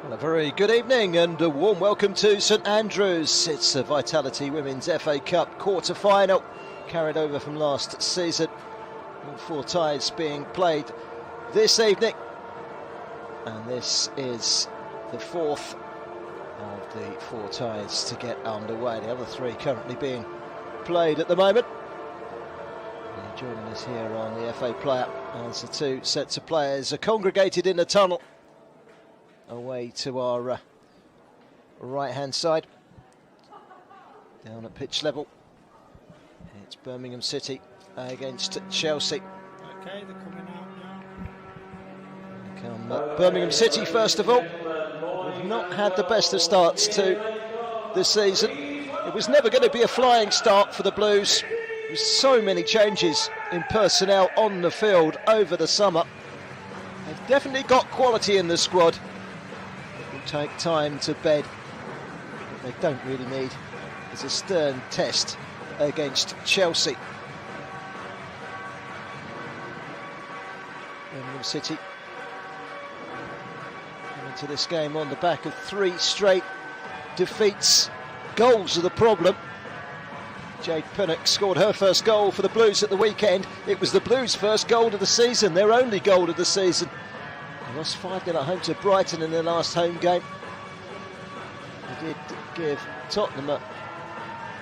Well, a very good evening and a warm welcome to St Andrews. It's a Vitality Women's FA Cup quarter-final, carried over from last season. All four ties being played this evening. And this is the fourth of the four ties to get underway. The other three currently being played at the moment. And joining us here on the FA Player as the two sets of players are congregated in the tunnel away to our right hand side, down at pitch level. It's Birmingham City against Chelsea. Okay, they're coming out Come now. Birmingham City first of all. We've not had the best of starts to this season. It was never going to be a flying start for the Blues. There's so many changes in personnel on the field over the summer. They've definitely got quality in the squad. It will take time to bed. What they don't really need is a stern test against Chelsea. Birmingham City coming to this game on the back of 3 straight defeats. Goals are the problem. Jade Pinnock scored her first goal for the Blues at the weekend. It was the Blues' first goal of the season, their only goal of the season. They lost 5-0 at home to Brighton in their last home game. They did give Tottenham a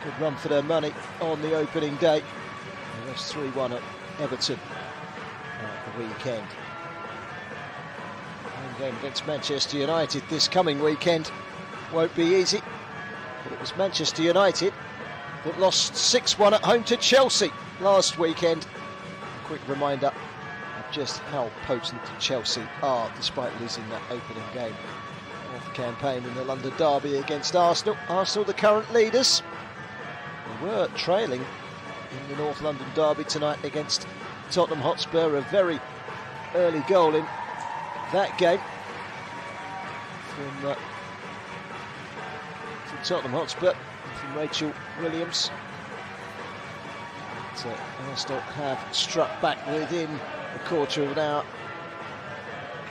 good run for their money on the opening day. They lost 3-1 at Everton at the weekend. Home game against Manchester United this coming weekend won't be easy, but it was Manchester United that lost 6-1 at home to Chelsea last weekend. A quick reminder of just how potent Chelsea are, despite losing that opening game of the campaign in the London derby against Arsenal. Arsenal, the current leaders, they were trailing in the North London derby tonight against Tottenham Hotspur. A very early goal in that game from Tottenham Hotspur, from Rachel Williams. But Arsenal have struck back within a quarter of an hour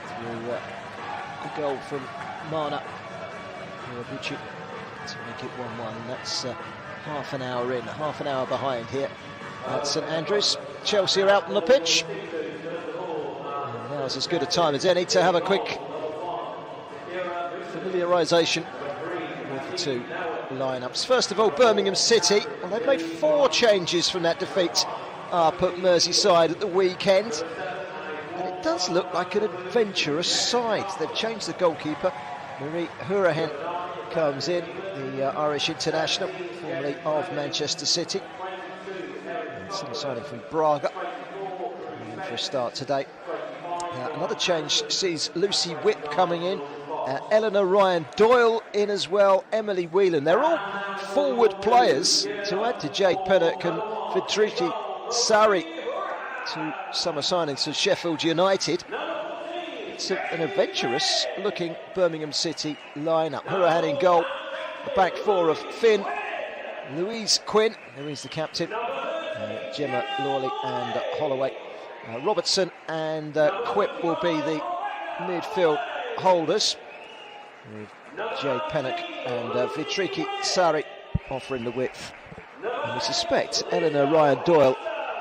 through a goal from Mana Murabuchi to make it 1-1, and that's half an hour in, half an hour behind here at St Andrews. Chelsea are out on the pitch. And now's as good a time as any to have a quick familiarisation with the two lineups. First of all, Birmingham City. Well, they've made 4 changes from that defeat up at Merseyside at the weekend, and it does look like an adventurous side. They've changed the goalkeeper. Marie Hourahan comes in, the Irish international, formerly of Manchester City, and still signing from Braga for a start today. Another change sees Lucy Whipp coming in. Eleanor Ryan-Doyle in as well, Emily Whelan. They're all forward players to add to Jade Pinnock and Vitriki Sari, to summer signings for Sheffield United. It's an adventurous looking Birmingham City lineup. Hourahan in goal, the back 4 of Finn, Louise Quinn, who is the captain, Gemma Lawley and Holloway. Robertson and Quip will be the midfield holders, with Jade Pinnock and Vitriki Sari offering the width. And we suspect Eleanor Ryan-Doyle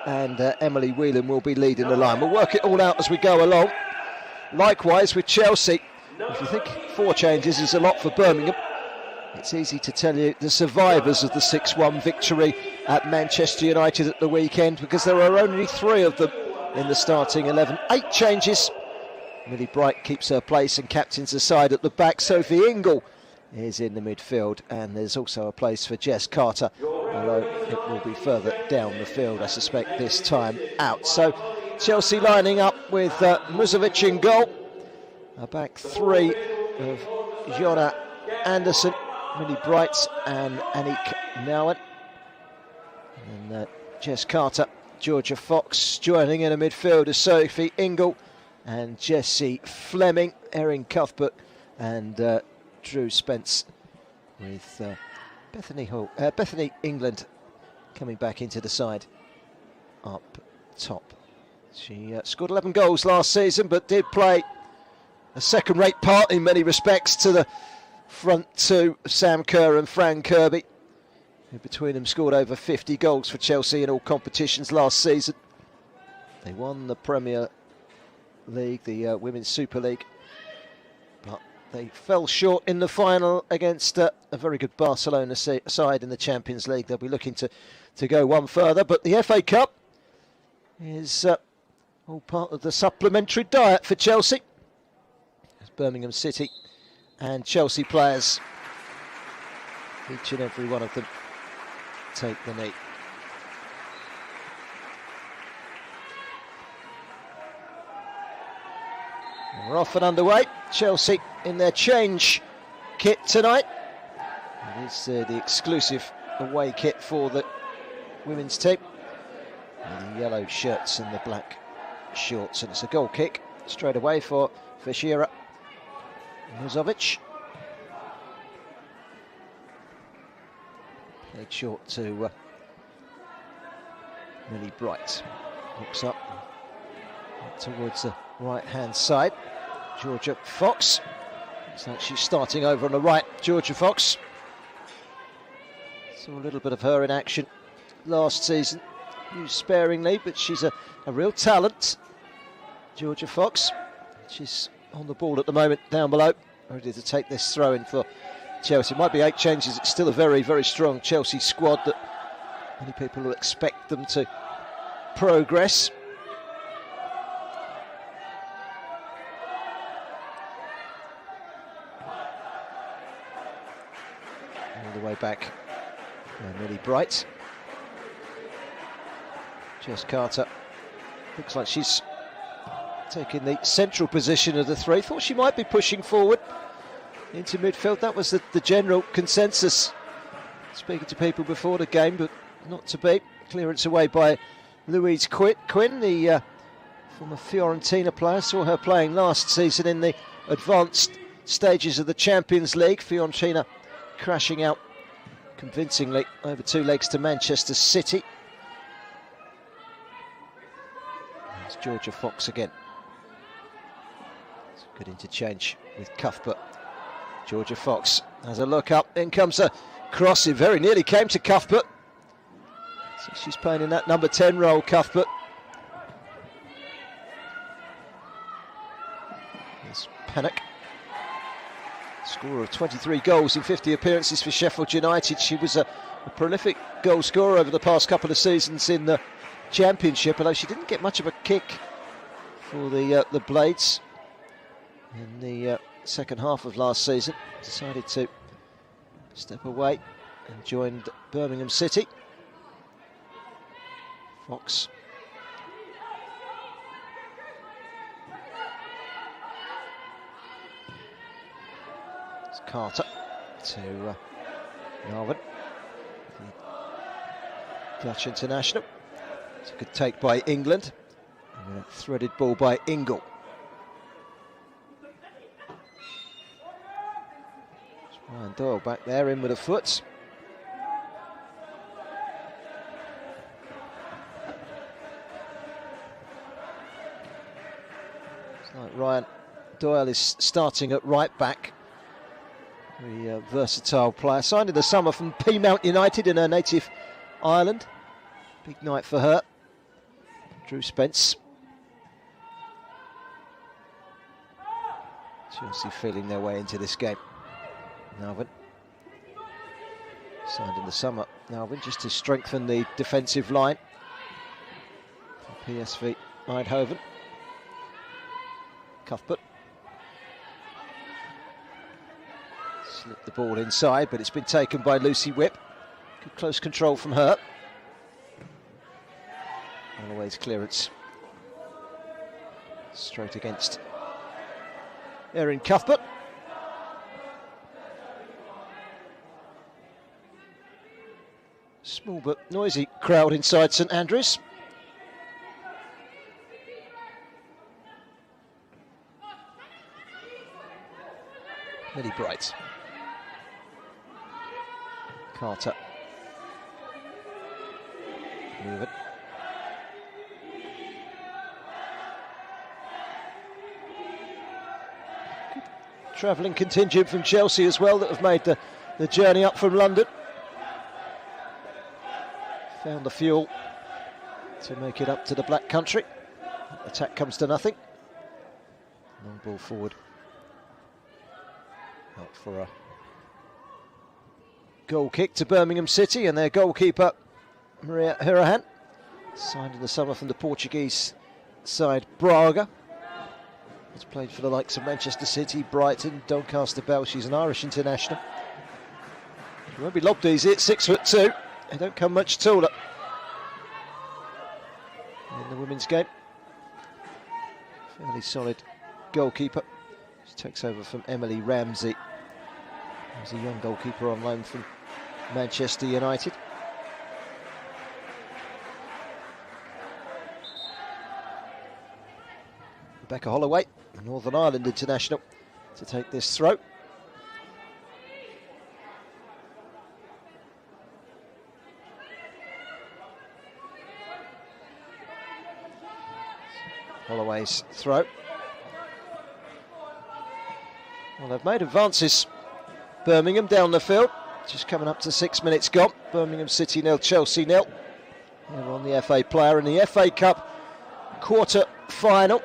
and Emily Whelan will be leading the line. We'll work it all out as we go along. Likewise with Chelsea, if you think 4 changes is a lot for Birmingham, it's easy to tell you the survivors of the 6-1 victory at Manchester United at the weekend, because there are only 3 of them in the starting 11. 8 changes. Millie Bright keeps her place and captains the side at the back. Sophie Ingle is in the midfield, and there's also a place for Jess Carter, although it will be further down the field, I suspect, this time out. So Chelsea lining up with Muzovic in goal, a back 3 of Jonna Anderson, Millie Bright and Anik Nouwen, and Jess Carter, Georgia Fox joining in a midfield as Sophie Ingle and Jessie Fleming, Erin Cuthbert and Drew Spence, with Bethany England coming back into the side up top. She scored 11 goals last season, but did play a second-rate part in many respects to the front two, Sam Kerr and Fran Kirby, who between them scored over 50 goals for Chelsea in all competitions last season. They won the Premier League, the Women's Super League, but they fell short in the final against a very good Barcelona side in the Champions League. They'll be looking to go one further, but the FA Cup is all part of the supplementary diet for Chelsea, as Birmingham City and Chelsea players, each and every one of them, take the knee. We're off and underway. Chelsea in their change kit tonight. It is the exclusive away kit for the women's team. The yellow shirts and the black shorts, and it's a goal kick straight away for Fishira Muzovic. Played short to Millie Bright. Looks up towards the right-hand side. Georgia Fox. Looks like she's starting over on the right. Georgia Fox. Saw a little bit of her in action last season. Used sparingly, but she's a real talent. Georgia Fox. She's on the ball at the moment, down below, ready to take this throw in for Chelsea. Might be 8 changes. It's still a very, very strong Chelsea squad that many people will expect them to progress. All the way back, Millie Bright. Jess Carter looks like she's taking the central position of the three. Thought she might be pushing forward into midfield. That was the general consensus, speaking to people before the game, but not to be. Clearance away by Louise Quinn, the former Fiorentina player. Saw her playing last season in the advanced stages of the Champions League. Fiorentina crashing out convincingly over 2 legs to Manchester City. It's Georgia Fox again. It's a good interchange with Cuthbert. Georgia Fox has a look up, then comes a cross. It very nearly came to Cuthbert. So she's playing in that number 10 role, Cuthbert. There's Pennock. Scorer of 23 goals in 50 appearances for Sheffield United. She was a prolific goal scorer over the past couple of seasons in the Championship, although she didn't get much of a kick for the Blades in the second half of last season. Decided to step away and joined Birmingham City. Fox. It's Carter to Narvin, the Dutch international. It's a good take by England. And a threaded ball by Ingle. Ryan Doyle back there, in with a foot. It's like Ryan Doyle is starting at right back. Very versatile player. Signed in the summer from Peamount United in her native Ireland. Big night for her. Drew Spence. Chelsea feeling their way into this game. Narvin. Signed in the summer. Narvin just to strengthen the defensive line. PSV Eindhoven. Cuthbert. Slipped the ball inside, but it's been taken by Lucy Whipp. Good close control from her. Holloway's clearance. Straight against Erin Cuthbert. Small but noisy crowd inside St Andrews. Millie Bright. Carter. Move it. travelling contingent from Chelsea as well that have made the journey up from London. Found the fuel to make it up to the Black Country. Attack comes to nothing. Long ball forward. Out for a goal kick to Birmingham City, and their goalkeeper, Maria Hirahan, signed in the summer from the Portuguese side Braga. Has played for the likes of Manchester City, Brighton, Doncaster Bell. She's an Irish international. She won't be lobbed easy at 6'2". They don't come much taller in the women's game. Fairly solid goalkeeper. She takes over from Emily Ramsey, who's a young goalkeeper on loan from Manchester United. Rebecca Holloway, Northern Ireland international, to take this throw. Holloway's throw. Well, they've made advances, Birmingham, down the field. Just coming up to 6 minutes gone. Birmingham City 0, Chelsea 0. They're on the FA player in the FA Cup quarter-final.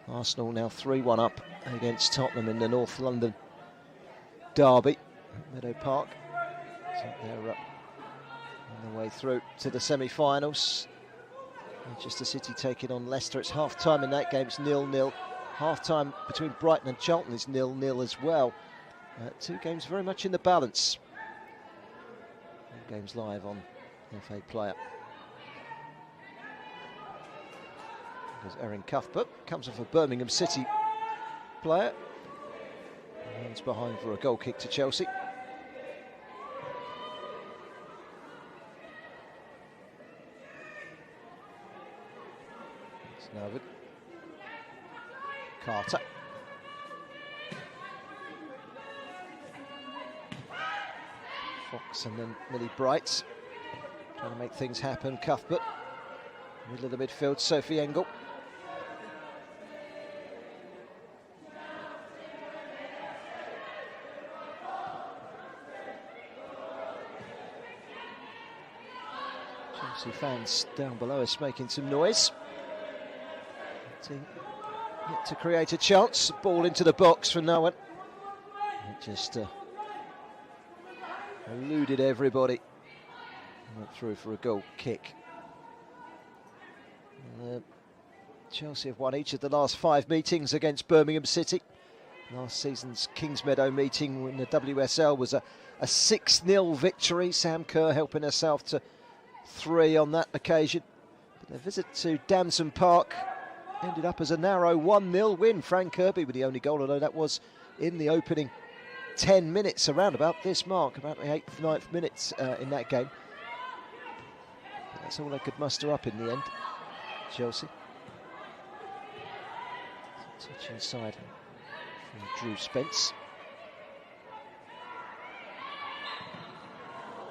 Arsenal now 3-1 up against Tottenham in the North London derby at Meadow Park. So they're on the way through to the semi-finals. Manchester City taking on Leicester. It's half-time in that game. It's 0-0. Half-time between Brighton and Charlton is 0-0 as well. Two games very much in the balance. All games live on FA Player. Because Erin Cuthbert comes off a Birmingham City player. Runs behind for a goal kick to Chelsea. It's Novid. Carter. Fox and then Millie Bright. Trying to make things happen. Cuthbert. Middle of the midfield, Sophie Engel. Chelsea fans down below us making some noise. Yet to create a chance. Ball into the box for no one. It just eluded everybody. Went through for a goal kick. Chelsea have won each of the last 5 meetings against Birmingham City. Last season's Kingsmeadow meeting in the WSL was a 6-0 victory. Sam Kerr helping herself to 3 on that occasion. But their visit to Damson Park ended up as a narrow 1-0 win. Frank Kirby with the only goal, although that was in the opening 10 minutes, around about this mark, about the 8th, 9th minutes in that game. But that's all they could muster up in the end, Chelsea. Touch inside from Drew Spence.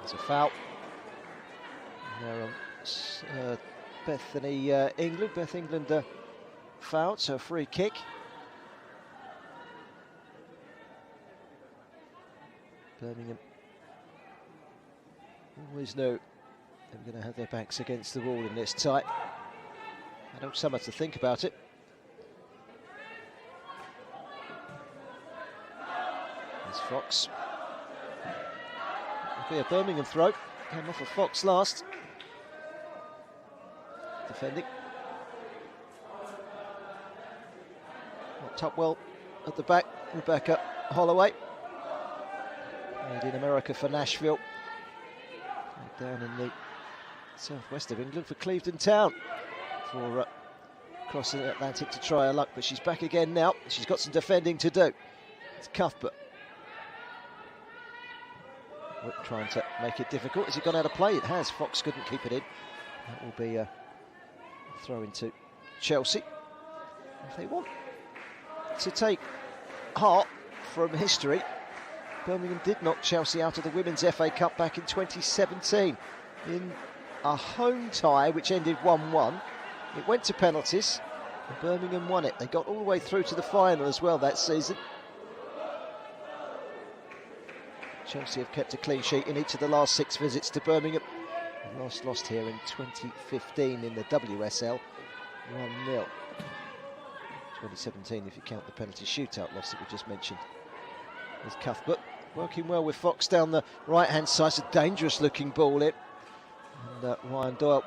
It's a foul. And there on Bethany England. Beth England fouled, so a free kick. Birmingham always know they're going to have their backs against the wall in this tight. I don't so much to think about it. There's Fox. It'll be a Birmingham throw. Came off of Fox last. Defending. Tupwell at the back. Rebecca Holloway. Made in America for Nashville. Down in the southwest of England for Clevedon Town. For crossing the Atlantic to try her luck, but she's back again now. She's got some defending to do. It's Cuthbert. Trying to make it difficult. Has it gone out of play? It has. Fox couldn't keep it in. That will be a throw into Chelsea. If they want to take heart from history, Birmingham did knock Chelsea out of the Women's FA Cup back in 2017 in a home tie which ended 1-1. It went to penalties, And Birmingham won it. They got all the way through to the final as well that season. Chelsea have kept a clean sheet in each of the last 6 visits to Birmingham. And lost here in 2015 in the WSL, 1-0. 2017 if you count the penalty shootout loss that we just mentioned. There's Cuthbert working well with Fox down the right-hand side. It's a dangerous looking ball in. And Ryan Doyle,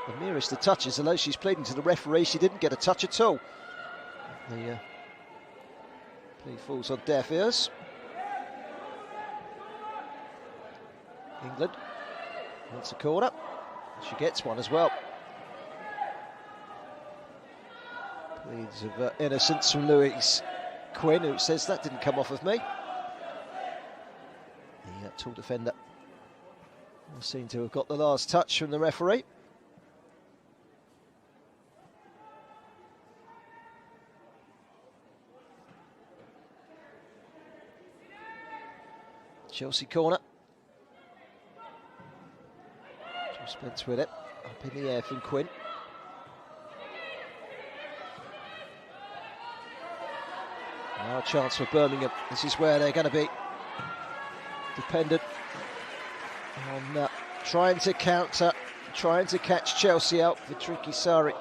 the nearest of touches, although she's pleading to the referee, she didn't get a touch at all. The plea falls on deaf ears. England wants a corner. She gets one as well. Pleads of innocence from Louise Quinn, who says that didn't come off of me. The tall defender seemed to have got the last touch from the referee. Chelsea corner. Spence with it, up in the air from Quinn. Now a chance for Birmingham. This is where they're going to be dependent on trying to counter, trying to catch Chelsea out for Tricky Sari.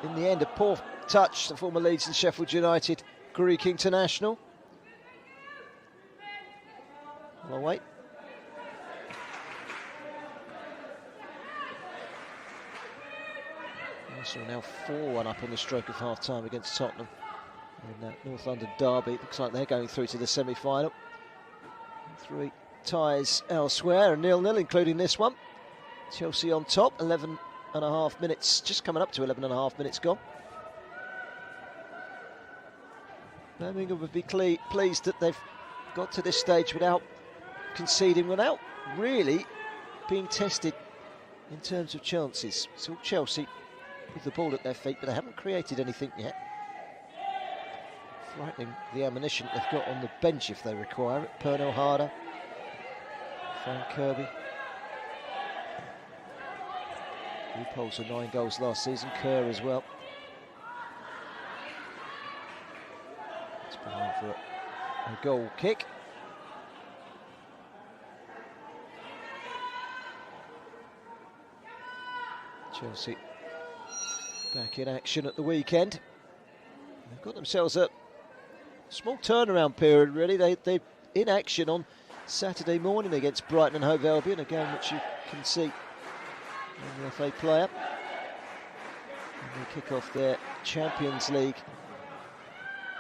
In the end, a poor touch, the former Leeds and Sheffield United Greek international. Well, wait. Arsenal now 4-1 up on the stroke of half-time against Tottenham in that North London derby. It looks like they're going through to the semi-final. 3 ties elsewhere, and 0-0 including this one. Chelsea on top, 11.5 minutes, just coming up to 11.5 minutes gone. Birmingham would be pleased that they've got to this stage without conceding, without really being tested in terms of chances. It's all Chelsea with the ball at their feet, but they haven't created anything yet. Frightening the ammunition they've got on the bench if they require it. Pernell Harder, Frank Kirby. Loopholes of 9 goals last season, Kerr as well. It's been on for a goal kick. Chelsea back in action at the weekend. They've got themselves a small turnaround period, really. They're in action on Saturday morning against Brighton and Hove Albion, a game which you can see on the FA Player. And they kick off their Champions League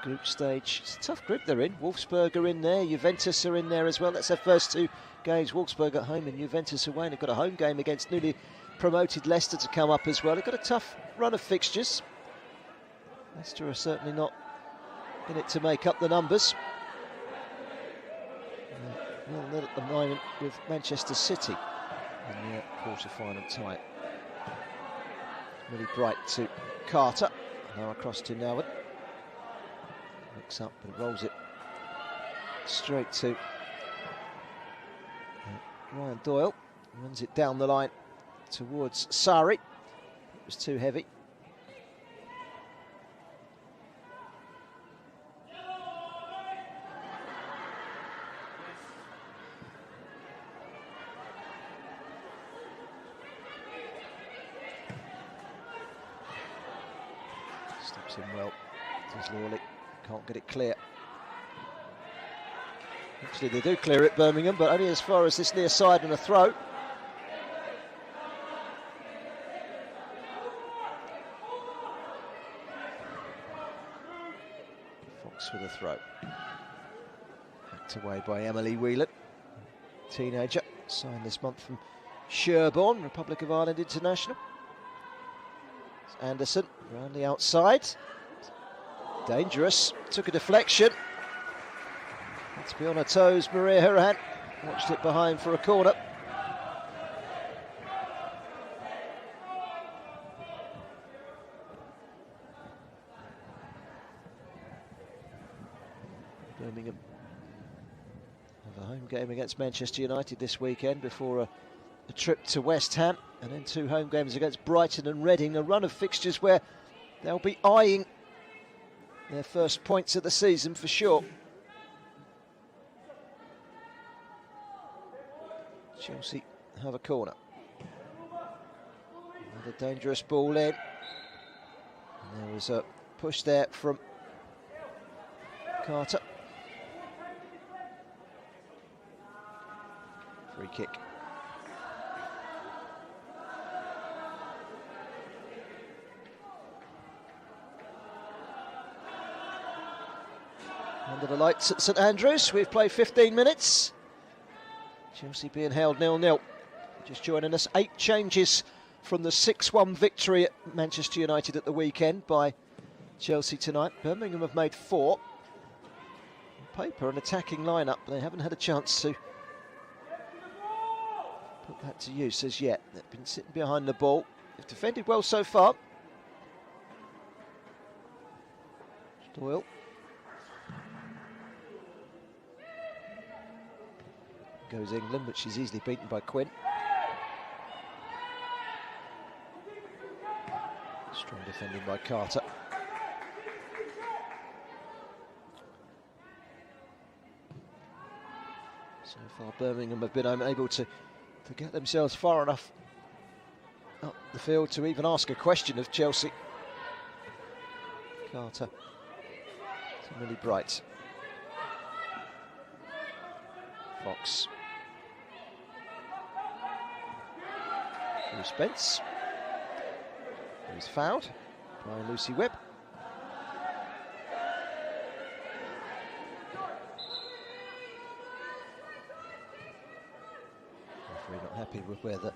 group stage. It's a tough group they're in. Wolfsburg are in there, Juventus are in there as well. That's their first 2 games, Wolfsburg at home and Juventus away. And they've got a home game against newly promoted Leicester to come up as well. They've got a tough run of fixtures. Leicester are certainly not in it to make up the numbers. 0-0 at the moment with Manchester City in the quarter-final tie. Really bright to Carter. Now across to Nowen. Looks up and rolls it straight to Ryan Doyle. Runs it down the line towards Sari. It was too heavy. Stops him well. Does Lawley. Can't get it clear. Actually, they do clear it, Birmingham, but only as far as this near side and a throw. Fox with a throw. Backed away by Emily Whelan, teenager, signed this month from Sherborne, Republic of Ireland international. It's Anderson around the outside. Dangerous, took a deflection. Let's be on her toes, Maria Hurahan. Watched it behind for a corner. Birmingham have a home game against Manchester United this weekend before a trip to West Ham. and then 2 home games against Brighton and Reading, a run of fixtures where they'll be eyeing their first points of the season for sure. Chelsea have a corner. Another dangerous ball in. And there was a push there from Carter. Free kick. Under the lights at St Andrews, we've played 15 minutes. Chelsea being held 0-0. Just joining us, 8 changes from the 6-1 victory at Manchester United at the weekend by Chelsea tonight. Birmingham have made 4. On paper, an attacking lineup, but they haven't had a chance to put that to use as yet. They've been sitting behind the ball. They've defended well so far. Doyle. Goes England, which is easily beaten by Quinn. Strong defending by Carter. So far Birmingham have been unable to get themselves far enough up the field to even ask a question of Chelsea. Carter to Millie Bright. Fox. Here's Spence. He's fouled by Lucy Webb. Referee not happy with where the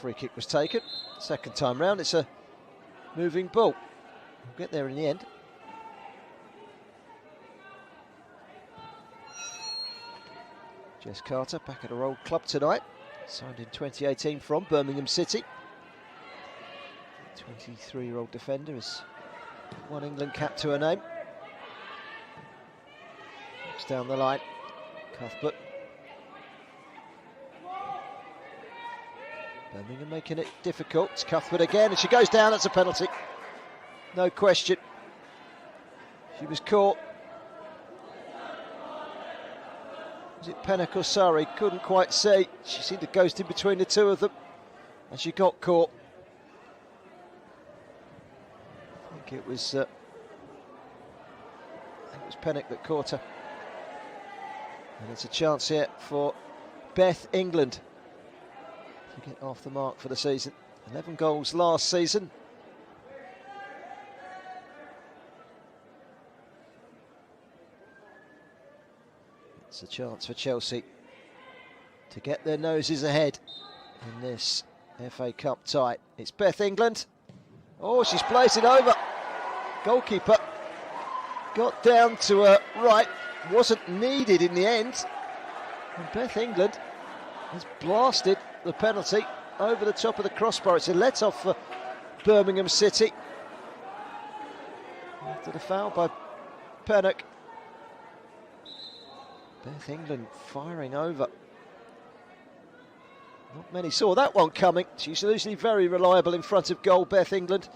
free kick was taken. Second time round, it's a moving ball. We'll get there in the end. Jess Carter back at her old club tonight, signed in 2018 from Birmingham City. 23-year-old defender has 1 England cap to her name. Looks down the line, Cuthbert. Birmingham making it difficult. It's Cuthbert again, and she goes down. That's a penalty, no question. She was caught. Was it Pennock or Surrey? Couldn't quite see. She seemed to ghost in between the two of them, and she got caught. I think it was Pennock that caught her. And it's a chance here for Beth England to get off the mark for the season. 11 goals last season. It's a chance for Chelsea to get their noses ahead in this FA Cup tie. It's Beth England. Oh, she's placed it over. Goalkeeper got down to her right. Wasn't needed in the end. And Beth England has blasted the penalty over the top of the crossbar. It's a let-off for Birmingham City. After the foul by Pennock. Beth England firing over. Not many saw that one coming. She's usually very reliable in front of goal, Beth England.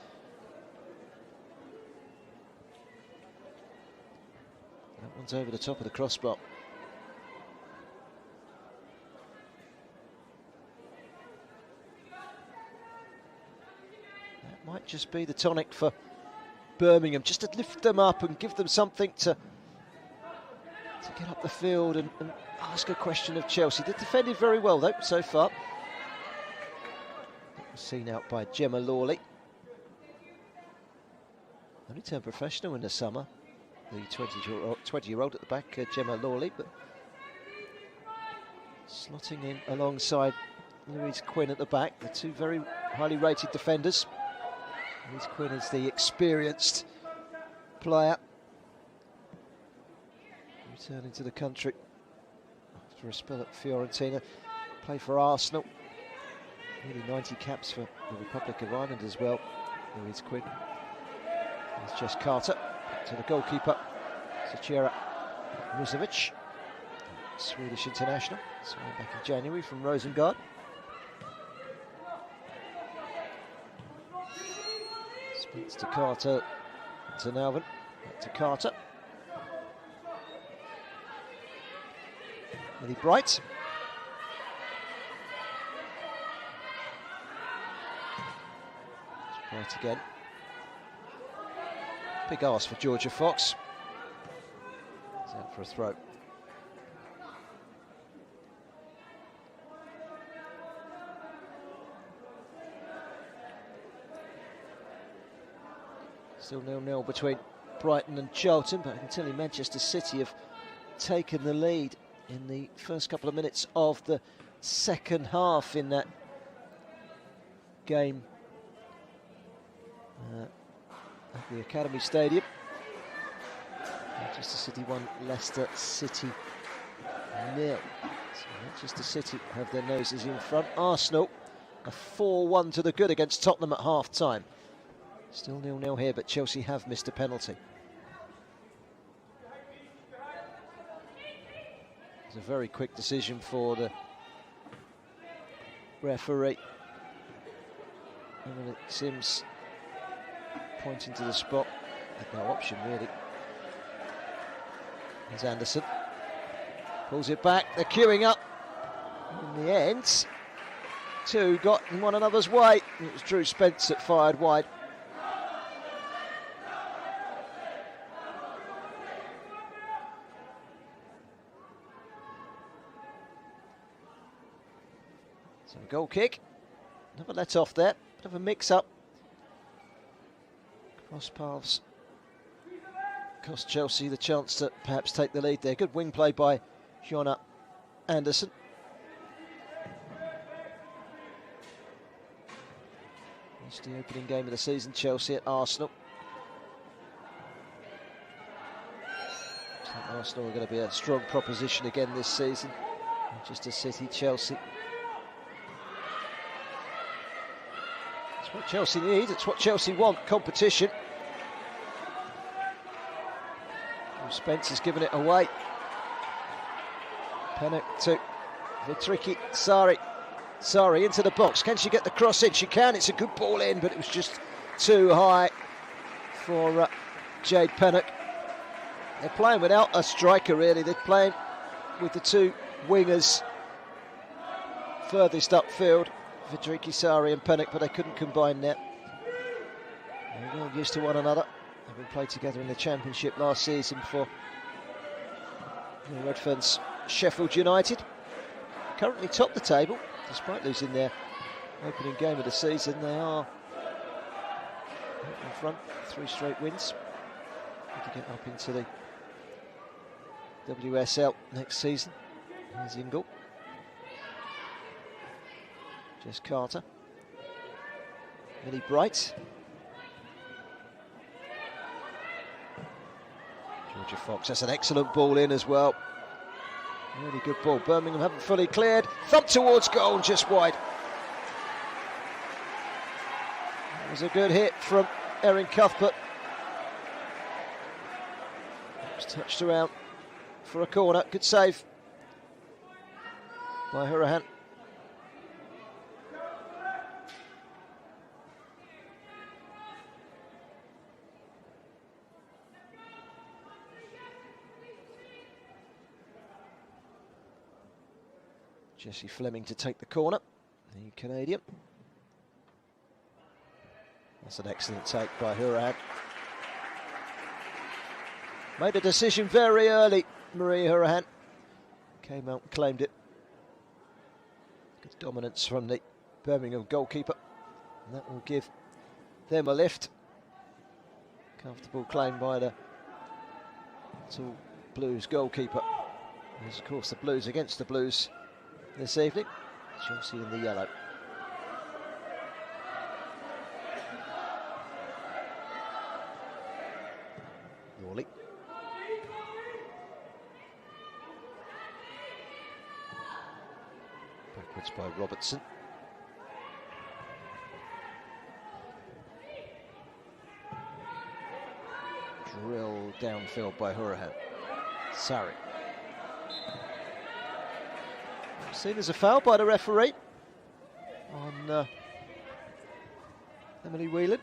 That one's over the top of the crossbar. That might just be the tonic for Birmingham, just to lift them up and give them something to get up the field and ask a question of Chelsea. They defended very well though so far. That was seen out by Gemma Lawley. Only turned professional in the summer. The 20-year-old at the back, Gemma Lawley, but slotting in alongside Louise Quinn at the back, the 2 very highly rated defenders. Louise Quinn is the experienced player, returning to the country after a spell at Fiorentina, played for Arsenal, nearly 90 caps for the Republic of Ireland as well. Louise Quinn. There's Jess Carter to the goalkeeper, Sachera Musovic, Swedish international, signed back in January from Rosengard. It's to Carter, to Nalvin, back to Carter. Really bright. It's bright again. Big ask for Georgia Fox. He's out for a throw. Still 0-0 between Brighton and Charlton, but I can tell you Manchester City have taken the lead in the first couple of minutes of the second half in that game at the Academy Stadium. Manchester City 1, Leicester City 0. So Manchester City have their noses in front. Arsenal a 4-1 to the good against Tottenham at half-time. Still 0-0 here, but Chelsea have missed a penalty. It's a very quick decision for the referee. Dominic Sims pointing to the spot. Had no option, really. Here's Anderson. Pulls it back. They're queuing up. In the end, two got in one another's way. It was Drew Spence that fired wide. So a goal kick. Never let off there. Bit of a mix-up. Cross paths. Cost Chelsea the chance to perhaps take the lead there. Good wing play by Jonna Anderson. It's the opening game of the season, Chelsea at Arsenal. So Arsenal are going to be a strong proposition again this season. Manchester City, Chelsea. It's what Chelsea need, it's what Chelsea want, competition. Spence has given it away. Pennock to Vitriki, Sari into the box. Can she get the cross in? She can. It's a good ball in, but it was just too high for Jade Pennock. They're playing without a striker, really. They're playing with the two wingers furthest upfield, Vitriki, Sari and Pennock, but they couldn't combine net. They're well used to one another. They've been played together in the Championship last season for the Redfern's Sheffield United. Currently top the table, despite losing their opening game of the season. They are in front, 3 straight wins. Need to get up into the WSL next season. Here's Ingle. Jess Carter. Millie Bright. Georgia Fox, that's an excellent ball in as well. Really good ball. Birmingham haven't fully cleared. Thump towards goal, just wide. It was a good hit from Erin Cuthbert. It was touched around for a corner. Good save by Hurahan. Jessie Fleming to take the corner, the Canadian. That's an excellent take by Hurahan. Made a decision very early, Marie Hurahan. Came out and claimed it. Good dominance from the Birmingham goalkeeper. And that will give them a lift. Comfortable claim by the tall Blues goalkeeper. There's of course the Blues against the Blues this evening. Chelsea in the yellow. Lawley. Backwards by Robertson. Drill downfield by Hurahan. Sari. Seen as a foul by the referee on Emily Whelan.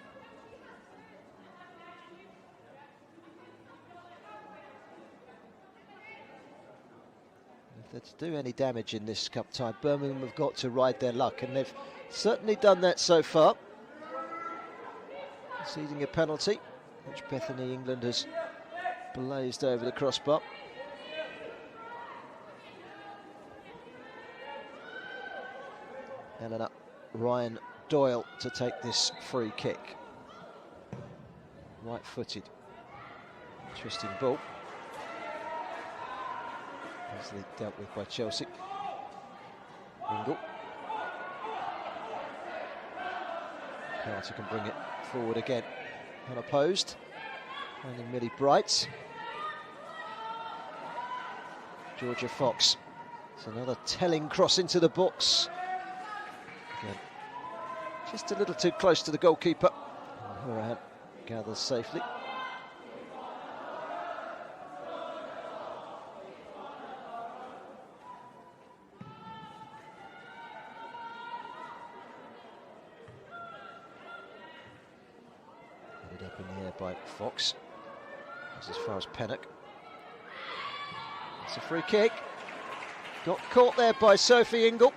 they're to do any damage in this cup tie, Birmingham have got to ride their luck, and they've certainly done that so far. Conceding a penalty, which Bethany England has blazed over the crossbar. Helena Ryan Doyle to take this free kick. Right-footed. Interesting ball. Easily dealt with by Chelsea. Ingle. Carter can bring it forward again. Unopposed. Finding Millie Bright. Georgia Fox. It's another telling cross into the box. Again, just a little too close to the goalkeeper. Horan gathers safely. Headed up in the air by Fox. That's as far as Pennock. It's a free kick. Got caught there by Sophie Ingle.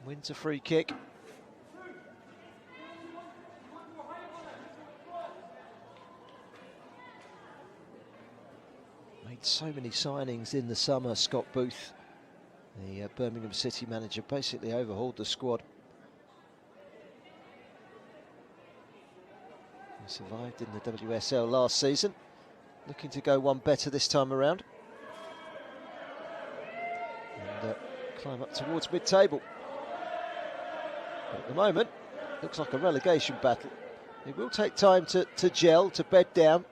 Wins a free kick. Made so many signings in the summer, Scott Booth, the Birmingham City manager, basically overhauled the squad. He survived in the WSL last season, looking to go one better this time around. And climb up towards mid-table. At the moment, looks like a relegation battle. It will take time to gel, to bed down.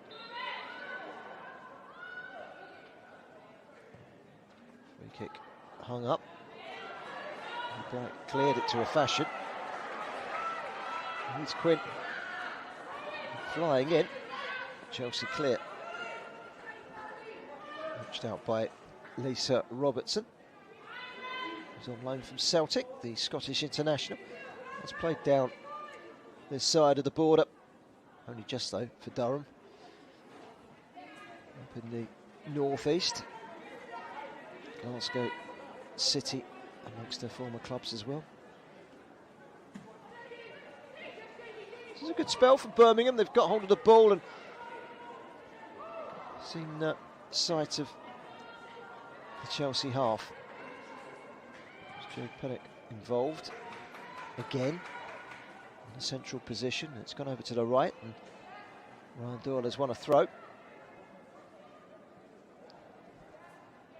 Free kick hung up. Black cleared it to a fashion. Here's Quinn flying in. Chelsea clear. Watched out by Lisa Robertson, who's on loan from Celtic, the Scottish international. Has played down this side of the border, only just though for Durham, up in the northeast. Glasgow City amongst their former clubs as well. This is a good spell for Birmingham. They've got hold of the ball and seen sight of the Chelsea half. Joe Pennock involved again in a central position. It's gone over to the right, and Ryan Doyle has won a throw.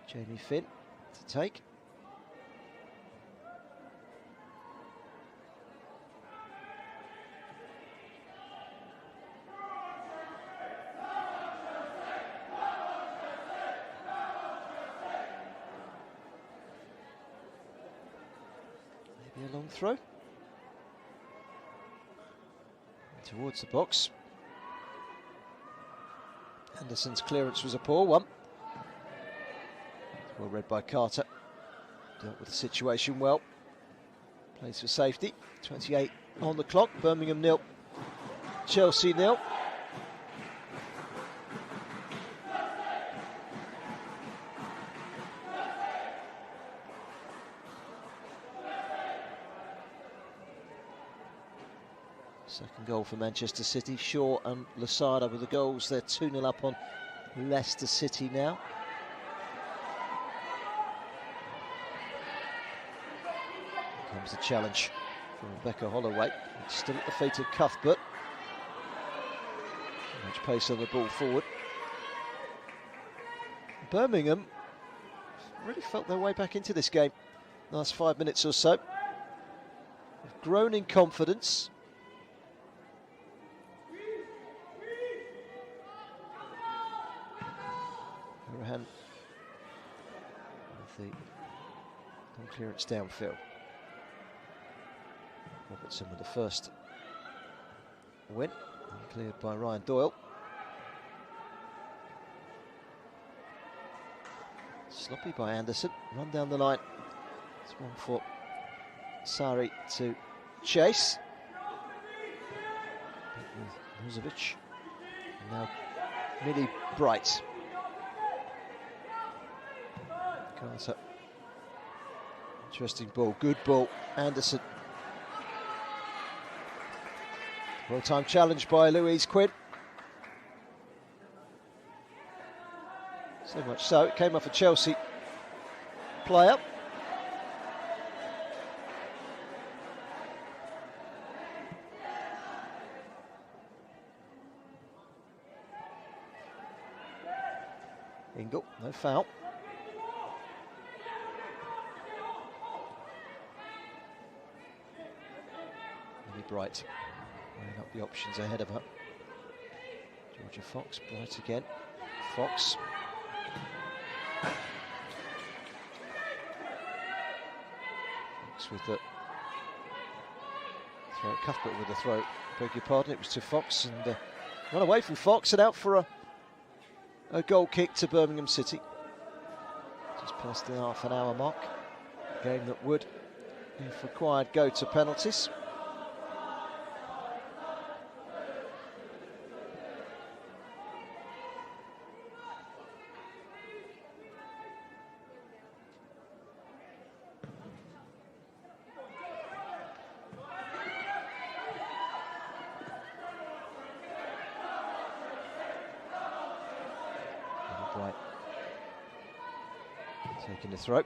Jamie Finn to take. Maybe a long throw. Towards the box. Anderson's clearance was a poor one. Well read by Carter. Dealt with the situation well. Plays for safety. 28 on the clock. Birmingham 0. Chelsea 0. Second goal for Manchester City. Shaw and Lasada with the goals. They're 2-0 up on Leicester City now. Here comes the challenge from Rebecca Holloway. It's still at the feet of Cuthbert. Much pace on the ball forward. Birmingham really felt their way back into this game. Last 5 minutes or so. They've grown in confidence. Horan with the long clearance downfield. Robertson with the first win, cleared by Ryan Doyle. Sloppy by Anderson, run down the line. It's one for Sari to chase. With Muzovic. And now Millie Bright. Carter. Interesting ball, good ball, Anderson. Well-timed challenge by Louise Quinn. So much so, it came off a Chelsea player. Ingle, no foul. Really Bright, weighing up the options ahead of her. Georgia Fox, Bright again. Fox. Fox with the throw, Cuthbert with the throw. Beg your pardon, it was to Fox, and run away from Fox and out for a goal kick to Birmingham City. Just past the half an hour mark. A game that would, if required, go to penalties. Bright taking the throw.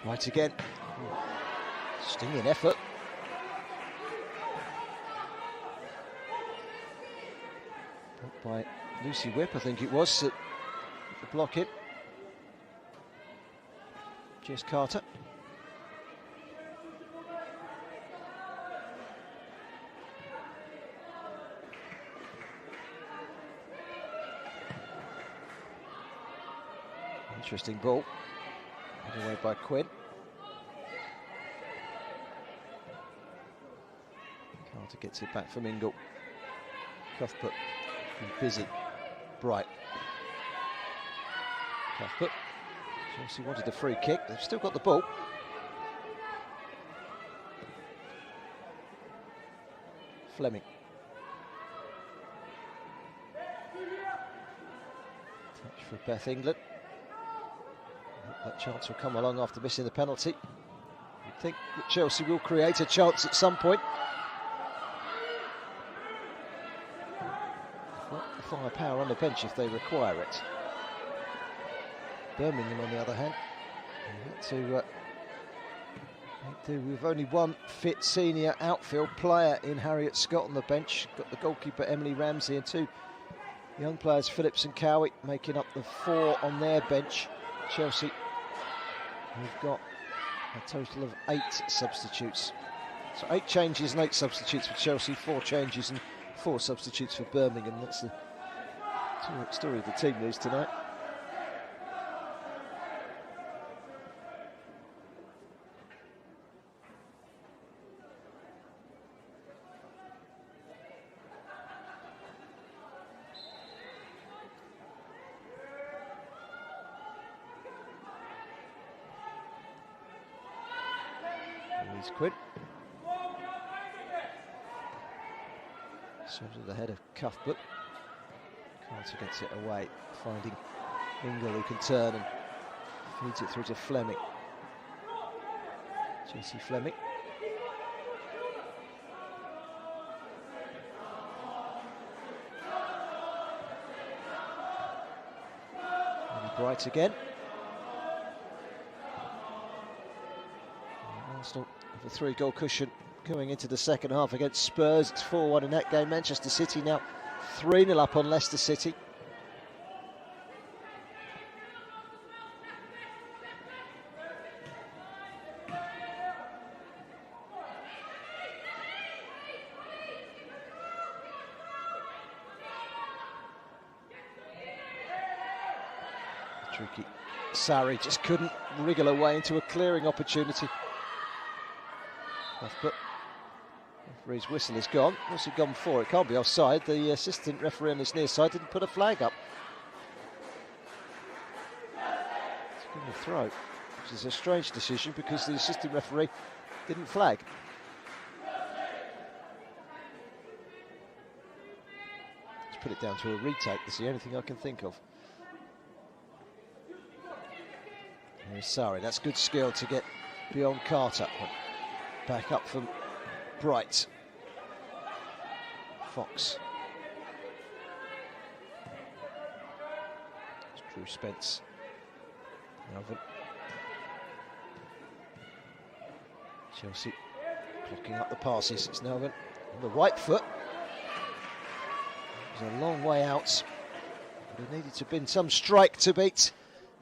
Right again. Stinging effort. By Lucy Whip, I think it was, to block it. Jess Carter. Interesting ball. Put away by Quinn. Carter gets it back from Ingle. Cuthbert busy. Bright. Cuthbert. Chelsea wanted a free kick. They've still got the ball. Fleming. Touch for Beth England. That chance will come along after missing the penalty. You'd think that Chelsea will create a chance at some point. Got the firepower on the bench if they require it. Birmingham, on the other hand, had to do with only one fit senior outfield player in Harriet Scott on the bench. Got the goalkeeper Emily Ramsey and two young players, Phillips and Cowie, making up the four on their bench. Chelsea have got a total of 8 substitutes. So 8 changes and 8 substitutes for Chelsea, 4 changes and 4 substitutes for Birmingham. That's the story of the team news tonight. Quinn. Serves at the head of Cuthbert. Carter gets it away, finding Ingle who can turn and feeds it through to Fleming. Jessie Fleming. And Bright again. Arsenal with a 3-goal cushion going into the second half against Spurs. It's 4-1 in that game. Manchester City now 3-0 up on Leicester City. Tricky. Sarri just couldn't wriggle away into a clearing opportunity. But referee's whistle is gone. What's he gone for? It can't be offside. The assistant referee on this near side didn't put a flag up. It's going to throw. which is a strange decision because the assistant referee didn't flag. Let's put it down to a retake. That's the only thing I can think of. Sorry, that's good skill to get beyond Carter. Back up from Bright. Fox. It's Drew Spence. Melvin. Chelsea clocking up the passes. It's Melvin on the right foot. It was a long way out. But it needed to have been some strike to beat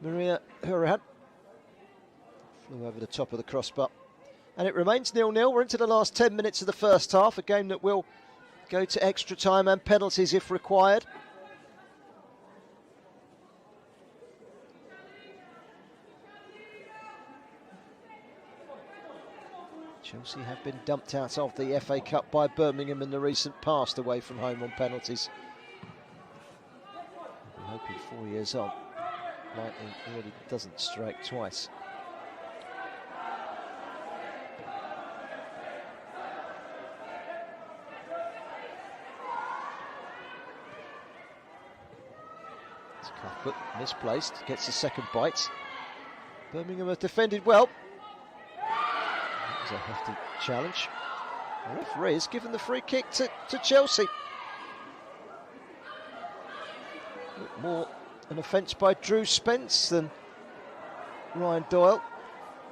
Maria Hurahan. Flew over the top of the crossbar. And it remains 0-0. We're into the last 10 minutes of the first half, a game that will go to extra time and penalties if required. Chelsea have been dumped out of the FA Cup by Birmingham in the recent past away from home on penalties. I'm hoping 4 years on, lightning really doesn't strike twice. Cuthbert misplaced, gets the second bite. Birmingham have defended well. That was a hefty challenge. The referee has given the free kick to Chelsea. More an offence by Drew Spence than Ryan Doyle.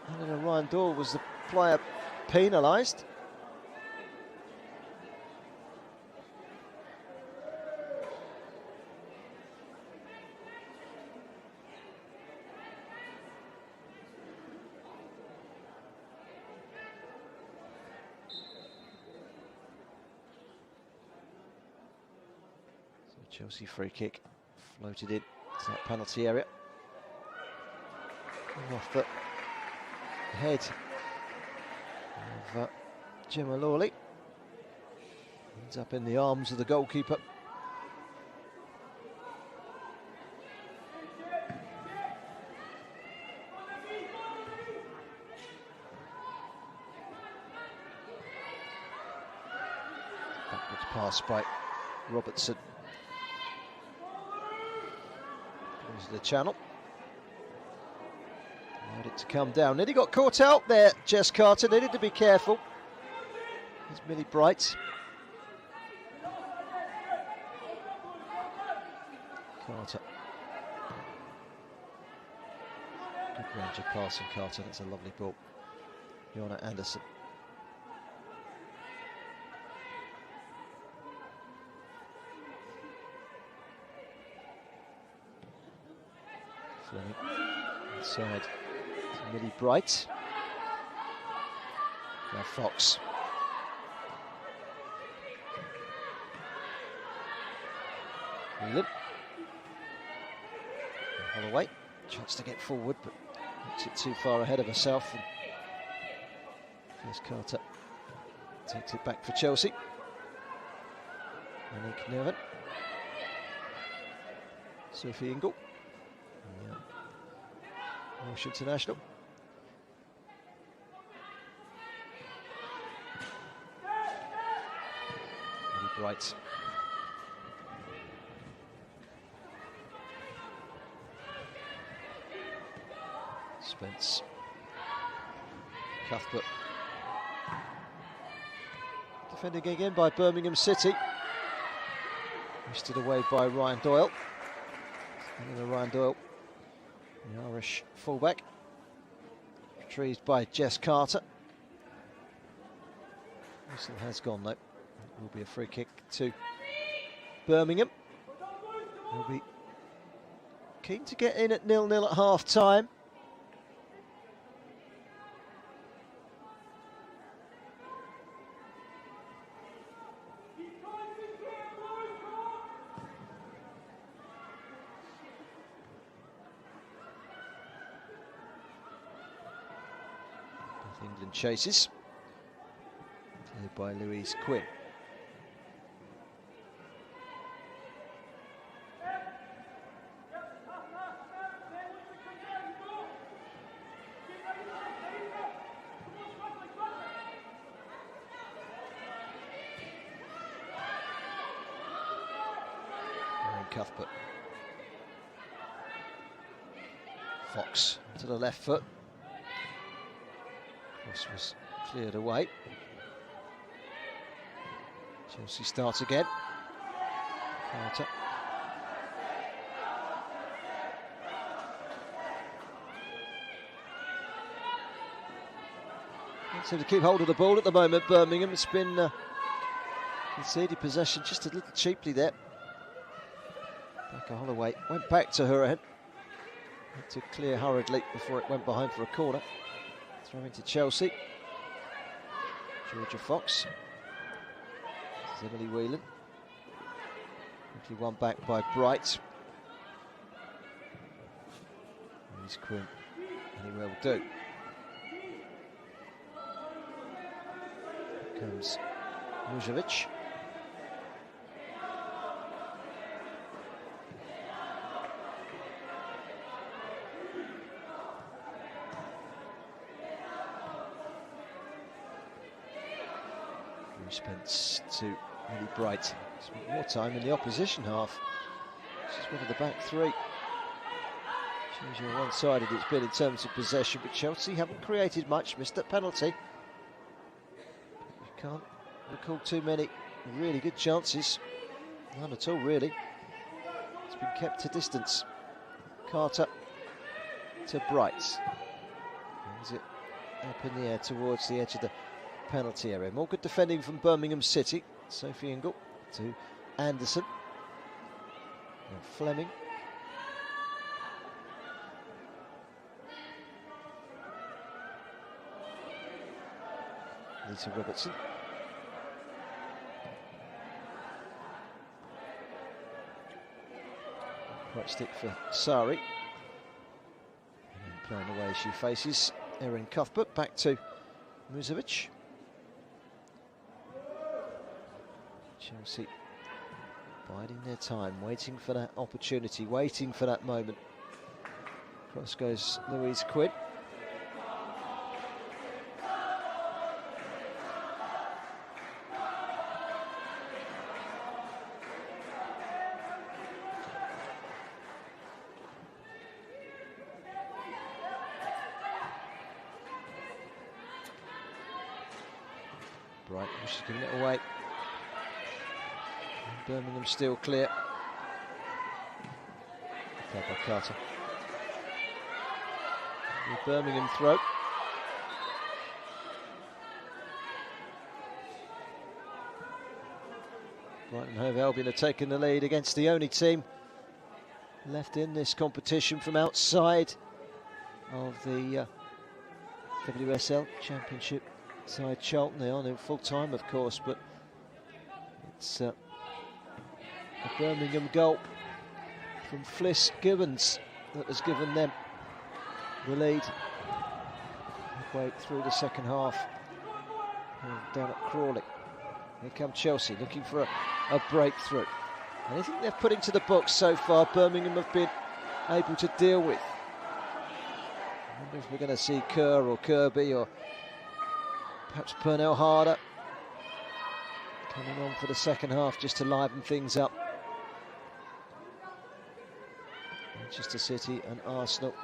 And then Ryan Doyle was the player penalised. Chelsea free kick floated in to that penalty area. And off the head of Gemma Lawley. Ends up in the arms of the goalkeeper. Backwards pass by Robertson. The channel. Allowed it to come down. Nearly got caught out there, Jess Carter. Needed to be careful. Here's Millie Bright. Carter. Good range of passing, Carter. That's a lovely ball. Jonna Anderson. Inside to Millie Bright. Now Fox. Limp. Holloway. Chance to get forward, but makes it too far ahead of herself. And here's Carter. Takes it back for Chelsea. Monique Nervin. Sophie Ingle. Welsh international. Millie Bright. Spence. Cuthbert. Defending again by Birmingham City. Hoisted away by Ryan Doyle. And then Ryan Doyle, the Irish fullback, retrieved by Jess Carter. Whistle has gone though. It will be a free kick to Birmingham. They'll be keen to get in at 0-0 at half time. England chases, played by Louise Quinn. Cuthbert. Fox to the left foot. Cross was cleared away. Chelsea starts again. Carter. Don't seem to keep hold of the ball at the moment, Birmingham. It's been conceded possession just a little cheaply there. Becca Holloway went back to her end. Had to clear hurriedly before it went behind for a corner. Throw into Chelsea. Georgia Fox. This is Emily Whelan. Quickly won back by Bright. Here's Quinn. Anywhere will do. Here comes Mujovic. Spence to Millie Bright. Spent more time in the opposition half. She's one of the back three. Shows you how one-sided it's been in terms of possession, but Chelsea haven't created much. Missed that penalty. You can't recall too many really good chances. None at all, really. It's been kept to distance. Carter to Bright. Is it up in the air towards the edge of the penalty area. More good defending from Birmingham City. Sophie Ingle to Anderson. And Fleming. Lisa Robertson. Right stick for Sari. And playing away she faces Erin Cuthbert. Back to Muzovic. Chelsea biding their time, waiting for that opportunity, waiting for that moment. Cross goes Louise Quinn. Bright, she's giving it away. Birmingham still clear. Played by Carter. The Birmingham throw. Brighton Hove Albion have taken the lead against the only team left in this competition from outside of the WSL Championship side Charlton. They are in full time, of course, but it's a Birmingham goal from Fliss Gibbons that has given them the lead midway through the second half down at Crawley. Here come Chelsea looking for a breakthrough. Anything they've put into the box so far, Birmingham have been able to deal with. I wonder if we're going to see Kerr or Kirby or perhaps Pernell Harder coming on for the second half just to liven things up. Manchester City and Arsenal.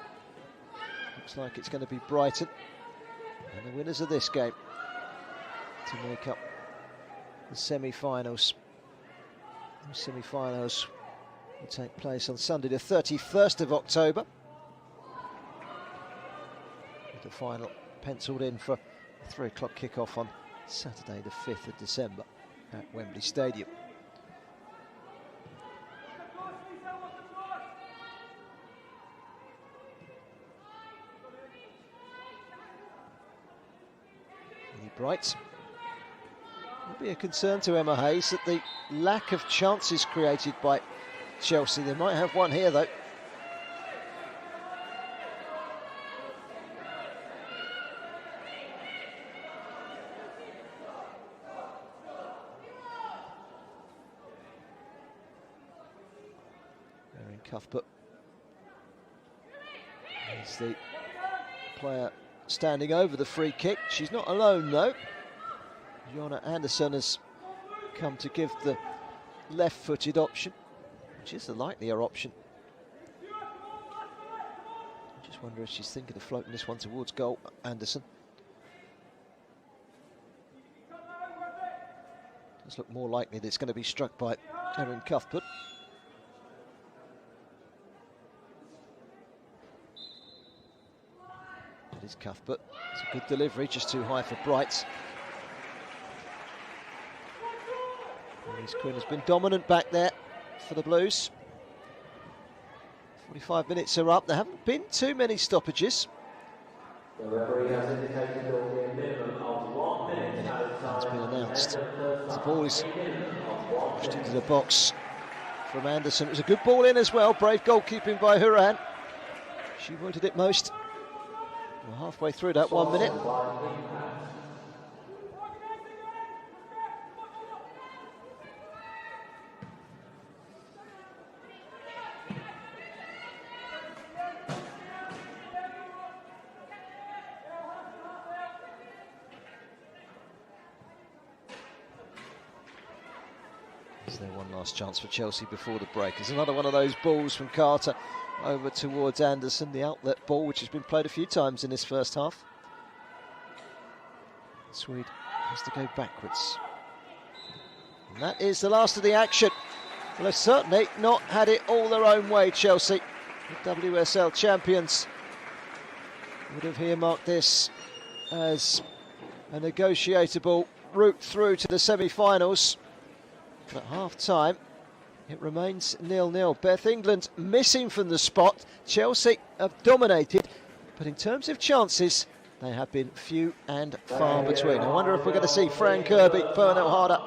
Looks like it's going to be Brighton and the winners of this game to make up the semi-finals. The semi-finals will take place on Sunday the 31st of October. With the final penciled in for a 3 o'clock kickoff on Saturday the 5th of December at Wembley Stadium. Bright. It'll be a concern to Emma Hayes that the lack of chances created by Chelsea. They might have one here though. Erin Cuthbert is the player standing over the free kick. She's not alone though. Jonna Anderson has come to give the left-footed option. which is the likelier option. I just wonder if she's thinking of floating this one towards goal, Anderson. Does look more likely that it's going to be struck by Erin Cuthbert. It is Cuthbert. It's a good delivery, just too high for Bright. Louise Quinn has been dominant back there for the Blues. 45 minutes are up. There haven't been too many stoppages. The referee has indicated there will be a minimum of 1 minute. Has been announced. The ball is pushed into the box from Anderson. It was a good ball in as well. Brave goalkeeping by Huran. She wanted it most. We're halfway through that 1 minute. Is there one last chance for Chelsea before the break? There's another one of those balls from Carter over towards Anderson, the outlet ball, which has been played a few times in this first half. Swede has to go backwards. And that is the last of the action. Well, they've certainly not had it all their own way, Chelsea. The WSL champions would have earmarked this as a negotiable route through to the semi-finals. But at half-time, it remains 0-0. Beth England missing from the spot. Chelsea have dominated, but in terms of chances, they have been few and far between. I wonder if we're going to see Fran Kirby, Pernell Harder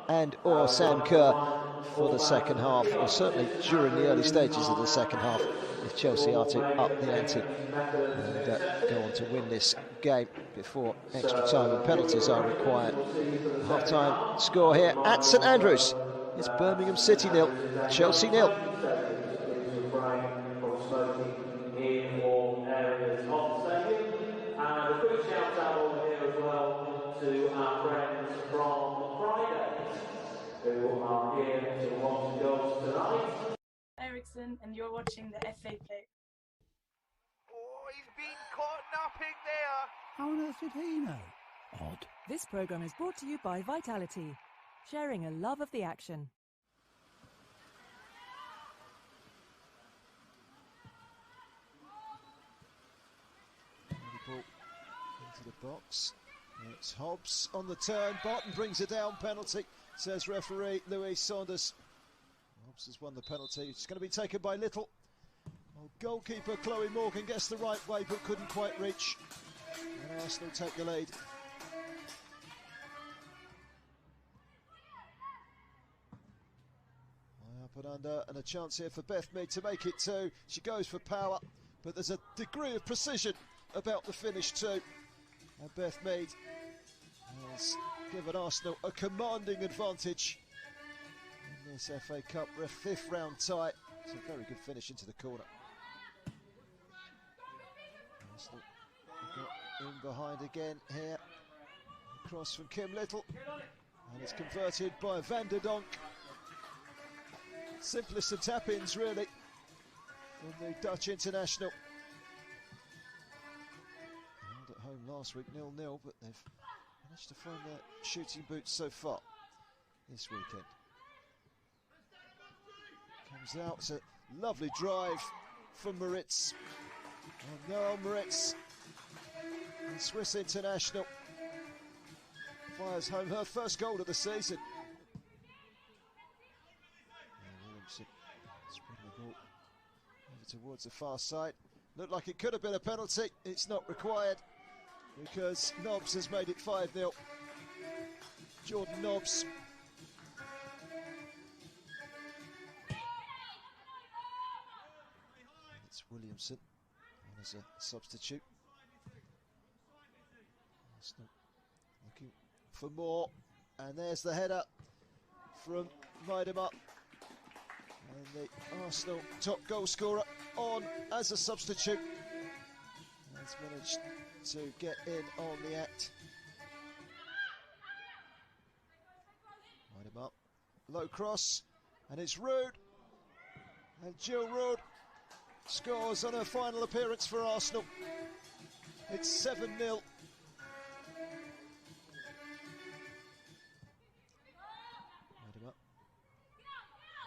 and or Sam Kerr for the second half, or certainly during the early stages of the second half, if Chelsea are to up the ante and go on to win this game before extra time and penalties are required. Half-time score here at St Andrews. It's Birmingham City 0, Chelsea 0. Ericsson, and you're watching the FA Play. Oh, he's been caught napping there. How on earth did he know? Odd. This programme is brought to you by Vitality, sharing a love of the action. Ball into the box. It's Hobbs on the turn. Barton brings it down. Penalty, says referee Louise Saunders. Hobbs has won the penalty. It's going to be taken by Little. Well, goalkeeper Chloe Morgan gets the right way but couldn't quite reach. And Arsenal take the lead. High up and under, and a chance here for Beth Mead to make it two. She goes for power, but there's a degree of precision about the finish too. And Beth Mead has given Arsenal a commanding advantage in this FA Cup fifth round tie. It's a very good finish into the corner. Arsenal got in behind again here. Cross from Kim Little, and it's converted by Van der Donk. Simplest of tap-ins really from the Dutch international. Held at home last week 0-0, but they've managed to find their shooting boots so far this weekend. Comes out, it's a lovely drive from Moritz. And Noel Moritz, the Swiss international, fires home her first goal of the season. And Williamson spreading the ball over towards the far side. Looked like it could have been a penalty. It's not required because Nobbs has made it 5-0. Jordan Nobbs. It's Williamson on as a substitute. Arsenal looking for more, and there's the header from Weidema, and the Arsenal top goal scorer on as a substitute has managed to get in on the act. Weidema, low cross, and it's Rude. And Jill Roord scores on her final appearance for Arsenal. It's 7-0. Head him up.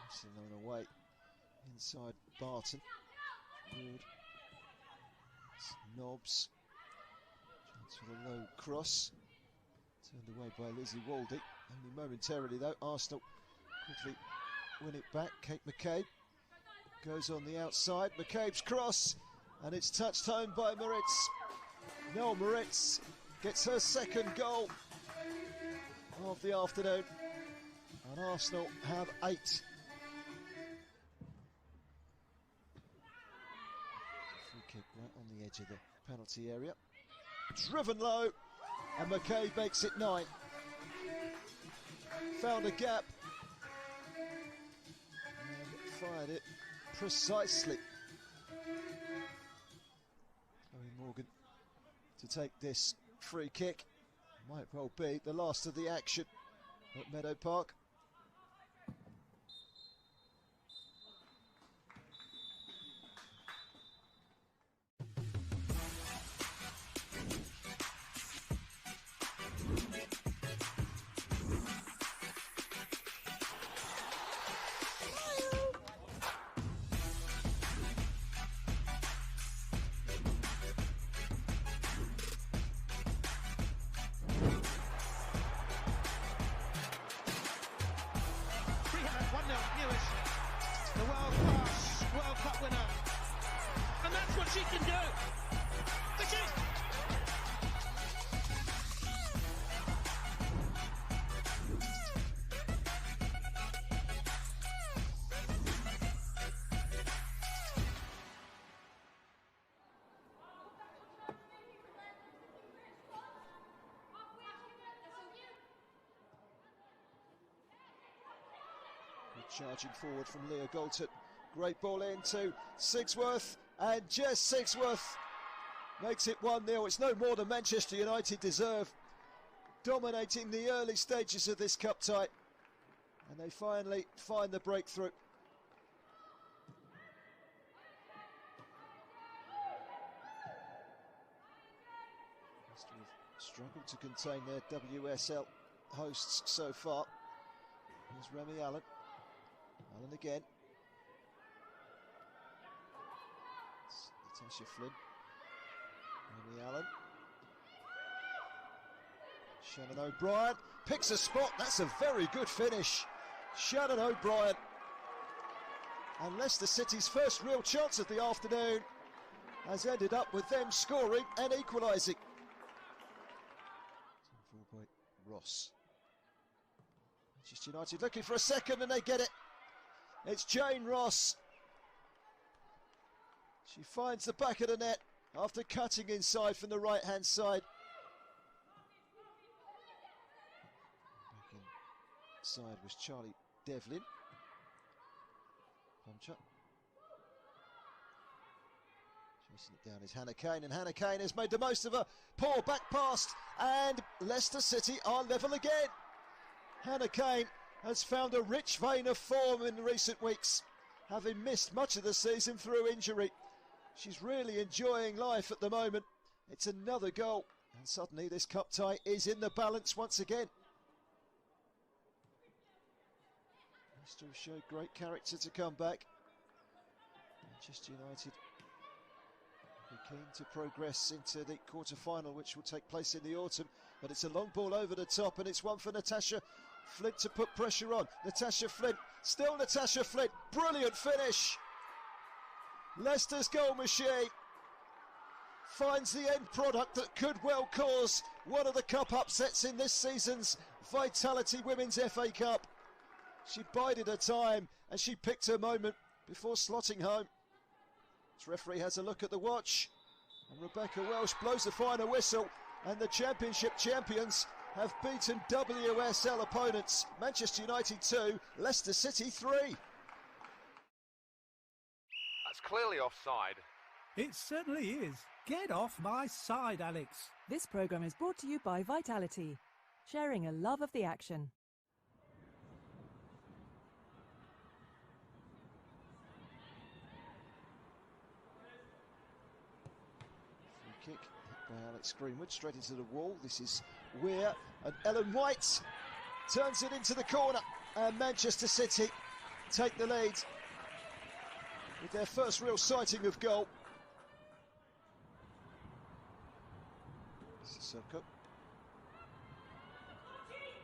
Missing on away. Inside Barton. Roord. Knobs. Chance for the low cross. Turned away by Lizzie Waldy. Only momentarily though. Arsenal quickly win it back. Kate McCabe goes on the outside. McCabe's cross. And it's touched home by Moritz. Noel Moritz gets her second goal of the afternoon. And Arsenal have 8. Free kick right on the edge of the penalty area. Driven low, and McCabe makes it 9. Found a gap and fired it precisely. Chloe Morgan to take this free kick. Might well be the last of the action at Meadow Park. World Cup winner. And that's what she can do. This is... Good charging forward from Leah Galton. Great ball into Sigsworth, and Jess Sigsworth makes it 1-0. It's no more than Manchester United deserve, dominating the early stages of this cup tie, and they finally find the breakthrough. Must have struggled to contain their WSL hosts so far. Here's Remy Allen. Allen again. It's Natasha Flynn. Remy Allen. Shannon O'Brien picks a spot. That's a very good finish. Shannon O'Brien. And Leicester City's first real chance of the afternoon has ended up with them scoring and equalising. By Ross. Manchester United looking for a second, and they get it. It's Jane Ross. She finds the back of the net after cutting inside from the right hand side. Back inside was Charlie Devlin. Puncher. Chasing it down is Hannah Kane, and Hannah Kane has made the most of a poor back pass, and Leicester City are level again. Hannah Kane has found a rich vein of form in recent weeks, having missed much of the season through injury. She's really enjoying life at the moment. It's another goal, and suddenly this cup tie is in the balance once again. Leicester have showed great character to come back. Manchester United be keen to progress into the quarter-final, which will take place in the autumn, but it's a long ball over the top, and it's one for Natasha Flint to put pressure on. Natasha Flint, still Natasha Flint, brilliant finish. Leicester's goal machine finds the end product that could well cause one of the cup upsets in this season's Vitality Women's FA Cup. She bided her time and she picked her moment before slotting home. This referee has a look at the watch, and Rebecca Welsh blows the final whistle, and the Championship champions have beaten WSL opponents. Manchester United 2, Leicester City 3. That's clearly offside. It certainly is. Get off my side, Alex. This programme is brought to you by Vitality, sharing a love of the action. kick hit by Alex Greenwood straight into the wall. This is Weir, and Ellen White turns it into the corner, and Manchester City take the lead with their first real sighting of goal. Sissoko.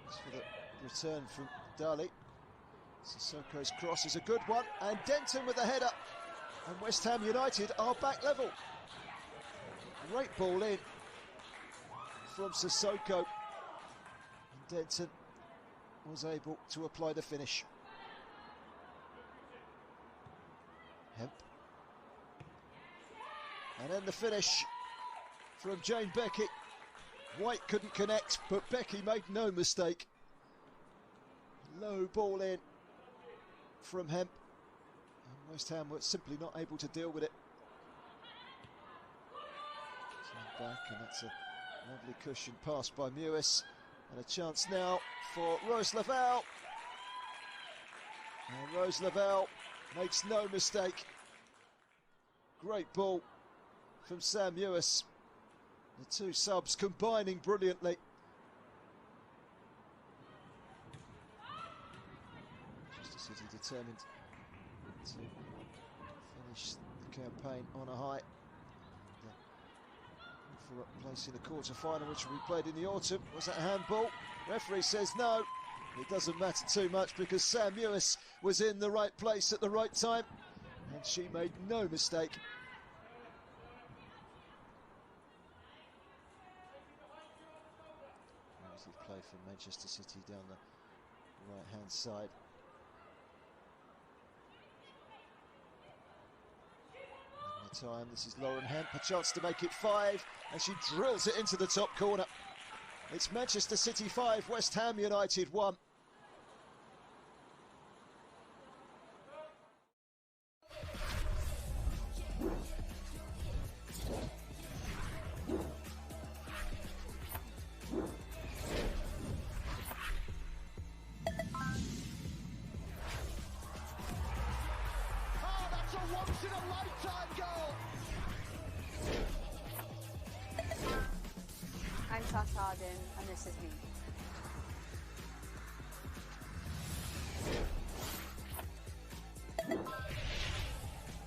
As for the return from Dali, Sissoko's cross is a good one, and Denton with the header, and West Ham United are back level. Great ball in from Sissoko, and Denton was able to apply the finish. Hemp, and then the finish from Jane Becky. White couldn't connect, but Becky made no mistake. Low ball in from Hemp, and West Ham were simply not able to deal with it. Back, and that's a lovely cushion pass by Mewis, and a chance now for Rose Lavelle. And Rose Lavelle makes no mistake. Great ball from Sam Mewis. The two subs combining brilliantly. Manchester City determined to finish the campaign on a high. For a place in the quarter-final, which will be played in the autumn. Was that a handball? Referee says no. It doesn't matter too much because Sam Mewis was in the right place at the right time, and she made no mistake. Nicely play from Manchester City down the right-hand side. Time. This is Lauren Hemp, a chance to make it 5, and she drills it into the top corner. It's Manchester City 5, West Ham United 1. Once in a lifetime goal. I'm Tash Harden, and this is me.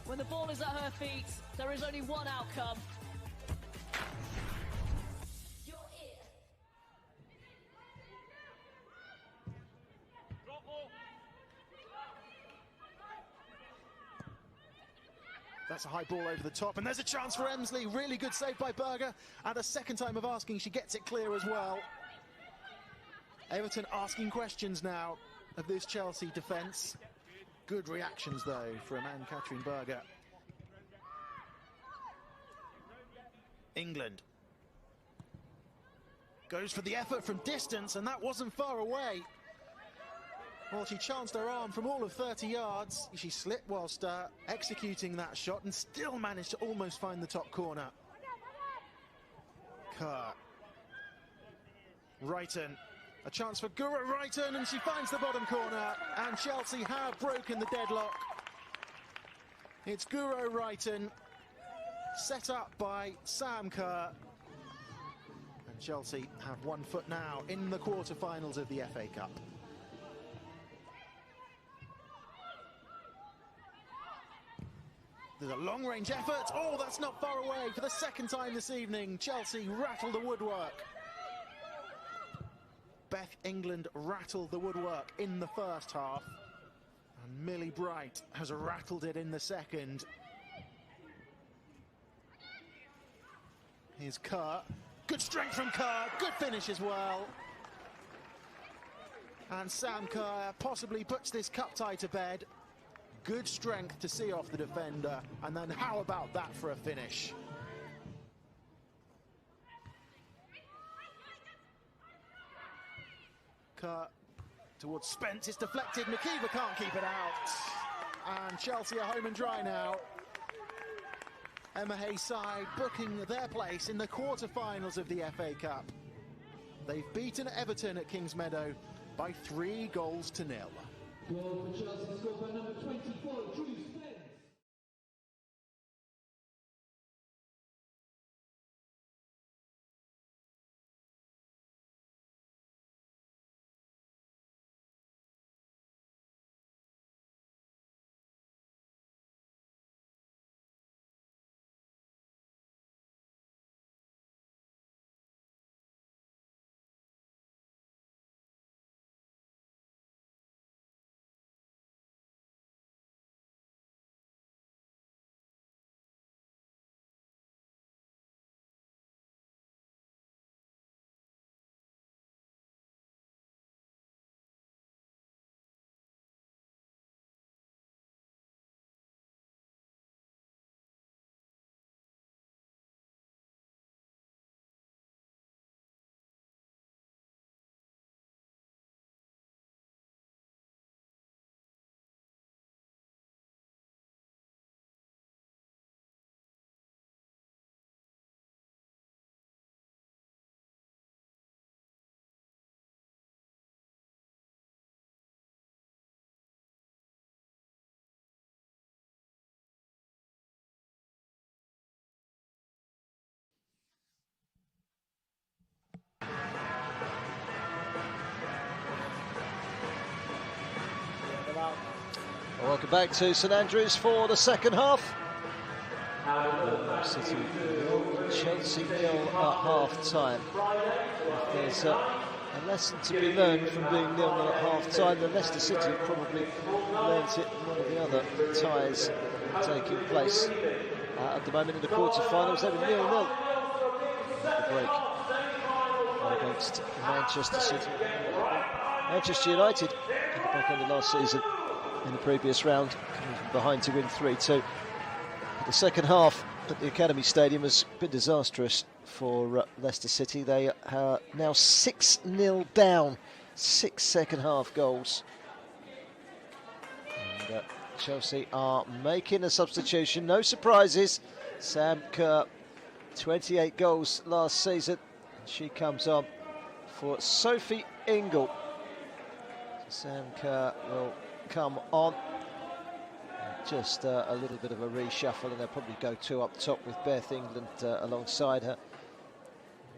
When the ball is at her feet, there is only one outcome. That's a high ball over the top, and there's a chance for Emsley. Really good save by Berger, and a second time of asking, she gets it clear as well. Everton asking questions now of this Chelsea defence. Good reactions though from Anne-Catherine Berger. England goes for the effort from distance, and that wasn't far away. Well, she chanced her arm from all of 30 yards. She slipped whilst executing that shot and still managed to almost find the top corner. Kerr. Wrighton. A chance for Guro Wrighton, and she finds the bottom corner, and Chelsea have broken the deadlock. It's Guro Wrighton, set up by Sam Kerr. And Chelsea have 1 foot now in the quarter-finals of the FA Cup. There's a long-range effort. Oh, that's not far away. For the second time this evening, Chelsea rattle the woodwork. Beth England rattled the woodwork in the first half, and Millie Bright has rattled it in the second. Here's Kerr. Good strength from Kerr. Good finish as well. And Sam Kerr possibly puts this cup tie to bed. Good strength to see off the defender, and then how about that for a finish? Kerr towards Spence, it's deflected, McKeever can't keep it out, and Chelsea are home and dry now. Emma Hayes' side booking their place in the quarter-finals of the FA Cup. They've beaten Everton at Kingsmeadow by 3-0. Goal for Chelsea, scored by number 24, Drew Spence. Welcome back to St Andrews for the second half. City 0, Chelsea 0 at half-time. If there's a lesson to be learned from being 0-0 at half-time, then Leicester City have probably learnt it in one of the other ties taking place at the moment in the quarter-finals. They were 0-0 at the break against Manchester City. Manchester United at the back end of last season in the previous round, coming from behind to win 3-2. The second half at the Academy Stadium has been disastrous for Leicester City. They are now 6-0 down, 6 second half goals. And Chelsea are making a substitution, no surprises. Sam Kerr, 28 goals last season. She comes on for Sophie Ingle. Sam Kerr will come on. Just a little bit of a reshuffle, and they'll probably go 2 up top with Beth England alongside her.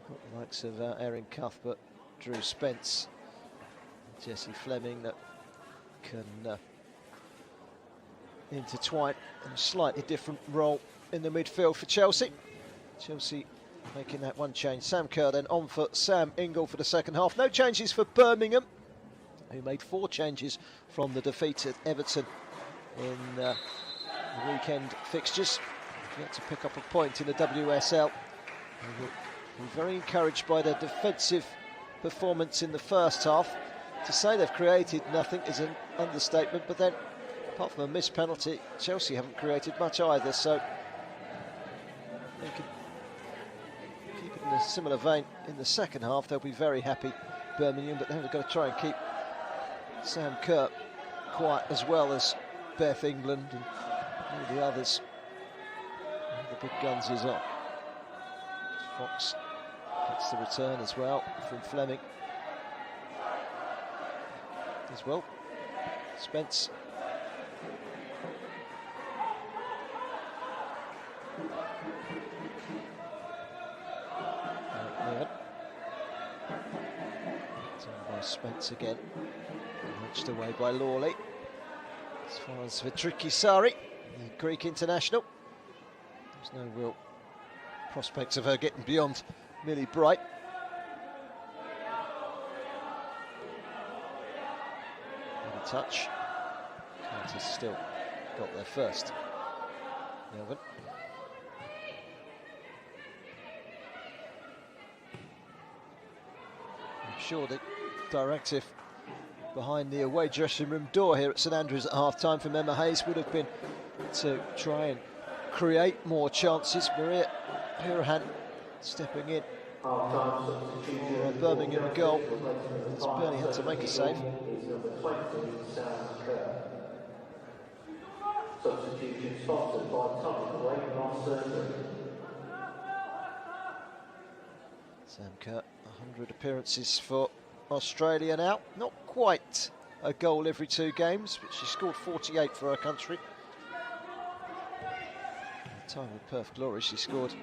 Got the likes of Erin Cuthbert, Drew Spence, Jessie Fleming that can intertwine in a slightly different role in the midfield for Chelsea. Chelsea making that one change. Sam Kerr then on for Sam Ingle for the second half. No changes for Birmingham, who made 4 changes from the defeat at Everton in the weekend fixtures. Yet to pick up a point in the WSL. They will be very encouraged by their defensive performance in the first half. To say they've created nothing is an understatement, but then apart from a missed penalty, Chelsea haven't created much either, so they can keep it in a similar vein in the second half. They'll be very happy, Birmingham, but they've got to try and keep Sam Kerr quiet as well as Beth England and all the others. And the big guns is on. Fox gets the return as well from Fleming. As well, Spence. By Spence again, launched away by Lawley. As far as Vitriki Sari, the Greek international, there's no real prospects of her getting beyond Millie Bright. And a touch. Carter's still got there first. Melvin. I'm sure the directive behind the away dressing room door here at St Andrews at half-time from Emma Hayes would have been to try and create more chances. Maria Hirahan stepping in for a Birmingham goal. It's barely had to make a save. Substitution sponsored by Tommy Weight Loss Surgery. Sam Kerr, 100 appearances for Australia now. Not quite a goal every 2 games, but she scored 48 for her country. At the time of Perth Glory, she scored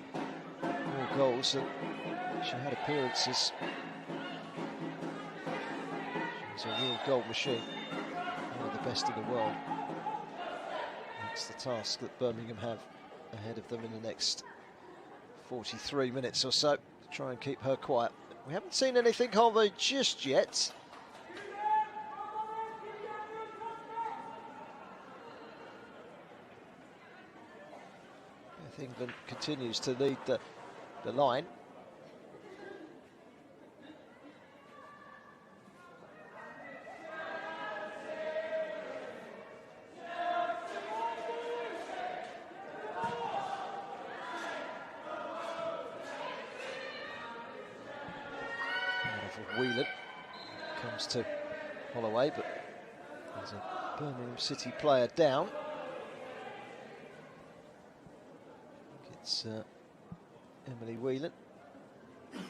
more goals than she had appearances. She's a real goal machine, one of the best in the world. That's the task that Birmingham have ahead of them in the next 43 minutes or so, to try and keep her quiet. We haven't seen anything of her just yet. Beth England continues to lead the line. Whelan comes to Holloway, but there's a Birmingham City player down. It's Emily Whelan. On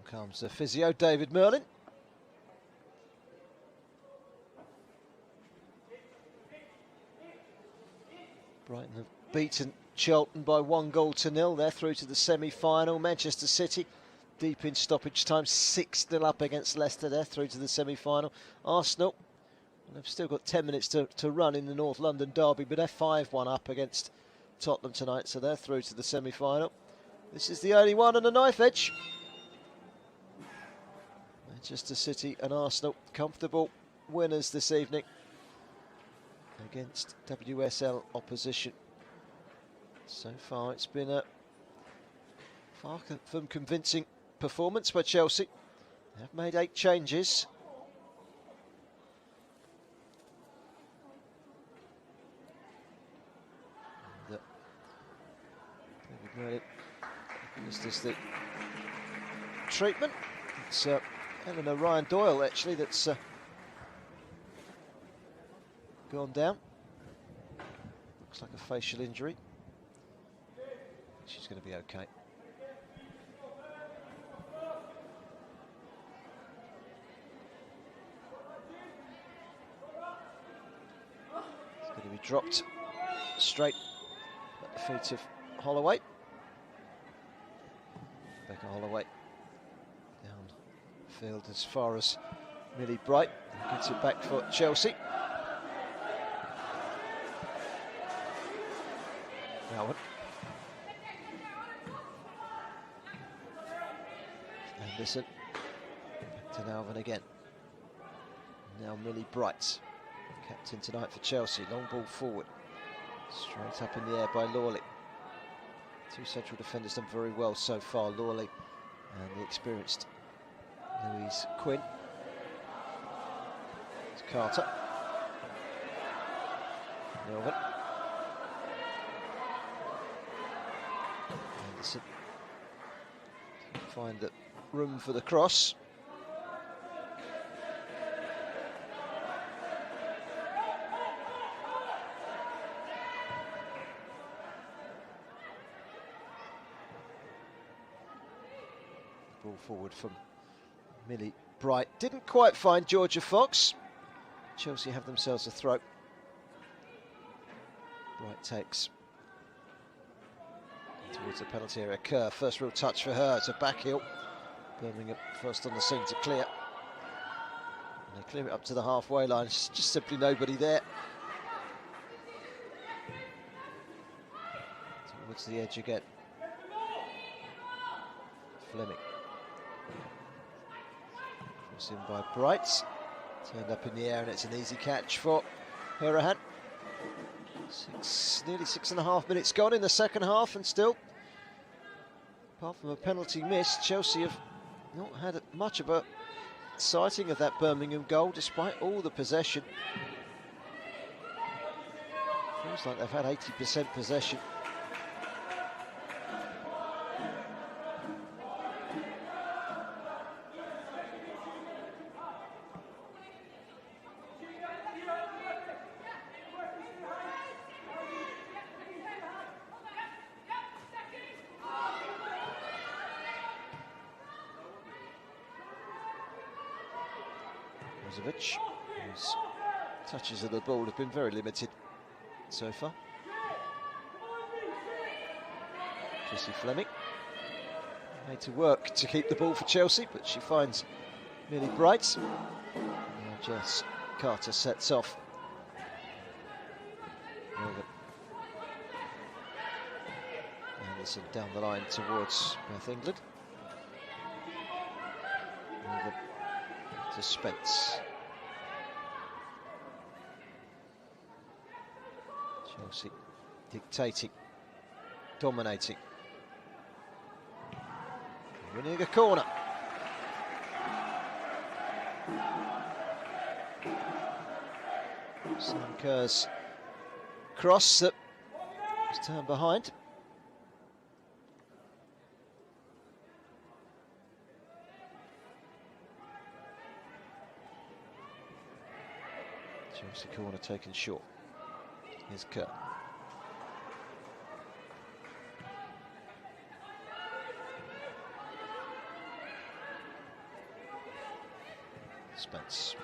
comes the physio, David Merlin. Brighton have beaten Charlton by 1-0. They're through to the semi-final. Manchester City deep in stoppage time, 6-0 up against Leicester. They're through to the semi-final. Arsenal And they've still got 10 minutes to run in the North London derby, but they're 5-1 up against Tottenham tonight, so they're through to the semi-final. This is the only one on the knife edge. Manchester City and Arsenal, comfortable winners this evening against WSL opposition. So far it's been a far from convincing performance by Chelsea. They've made 8 changes. And, David Merlin administers the treatment. It's Eleanor Ryan Doyle actually that's gone down. Looks like a facial injury. She's going to be okay. It's going to be dropped straight at the feet of Holloway. Becca Holloway downfield as far as Millie Bright. Gets it back for Chelsea. Alvin. Anderson. Back to Alvin again. Now Millie Bright. Captain tonight for Chelsea. Long ball forward. Straight up in the air by Lawley. 2 central defenders done very well so far. Lawley and the experienced Louise Quinn. It's Carter. Melvin. Anderson. Find the room for the cross. Ball forward from Millie Bright. Didn't quite find Georgia Fox. Chelsea have themselves a throw. Bright takes towards the penalty area. Kerr, first real touch for her. It's a back heel. Birmingham first on the scene to clear. And they clear it up to the halfway line. It's just simply nobody there. Towards the edge again. Fleming. Crossed in by Bright. Turned up in the air and it's an easy catch for Herahan. Nearly 6.5 minutes gone in the second half, and still, apart from a penalty miss, Chelsea have not had much of a sighting of that Birmingham goal, despite all the possession. Feels like they've had 80% possession. His touches of the ball have been very limited so far. Jessie Fleming made to work to keep the ball for Chelsea, but she finds Millie Bright. Now Jess Carter sets off. Anderson down the line towards Beth England. To Spence. Chelsea dictating, dominating, winning a corner. Sam Kerr's cross that was turned behind. Chelsea corner taken short. Here's Kerr. Spence.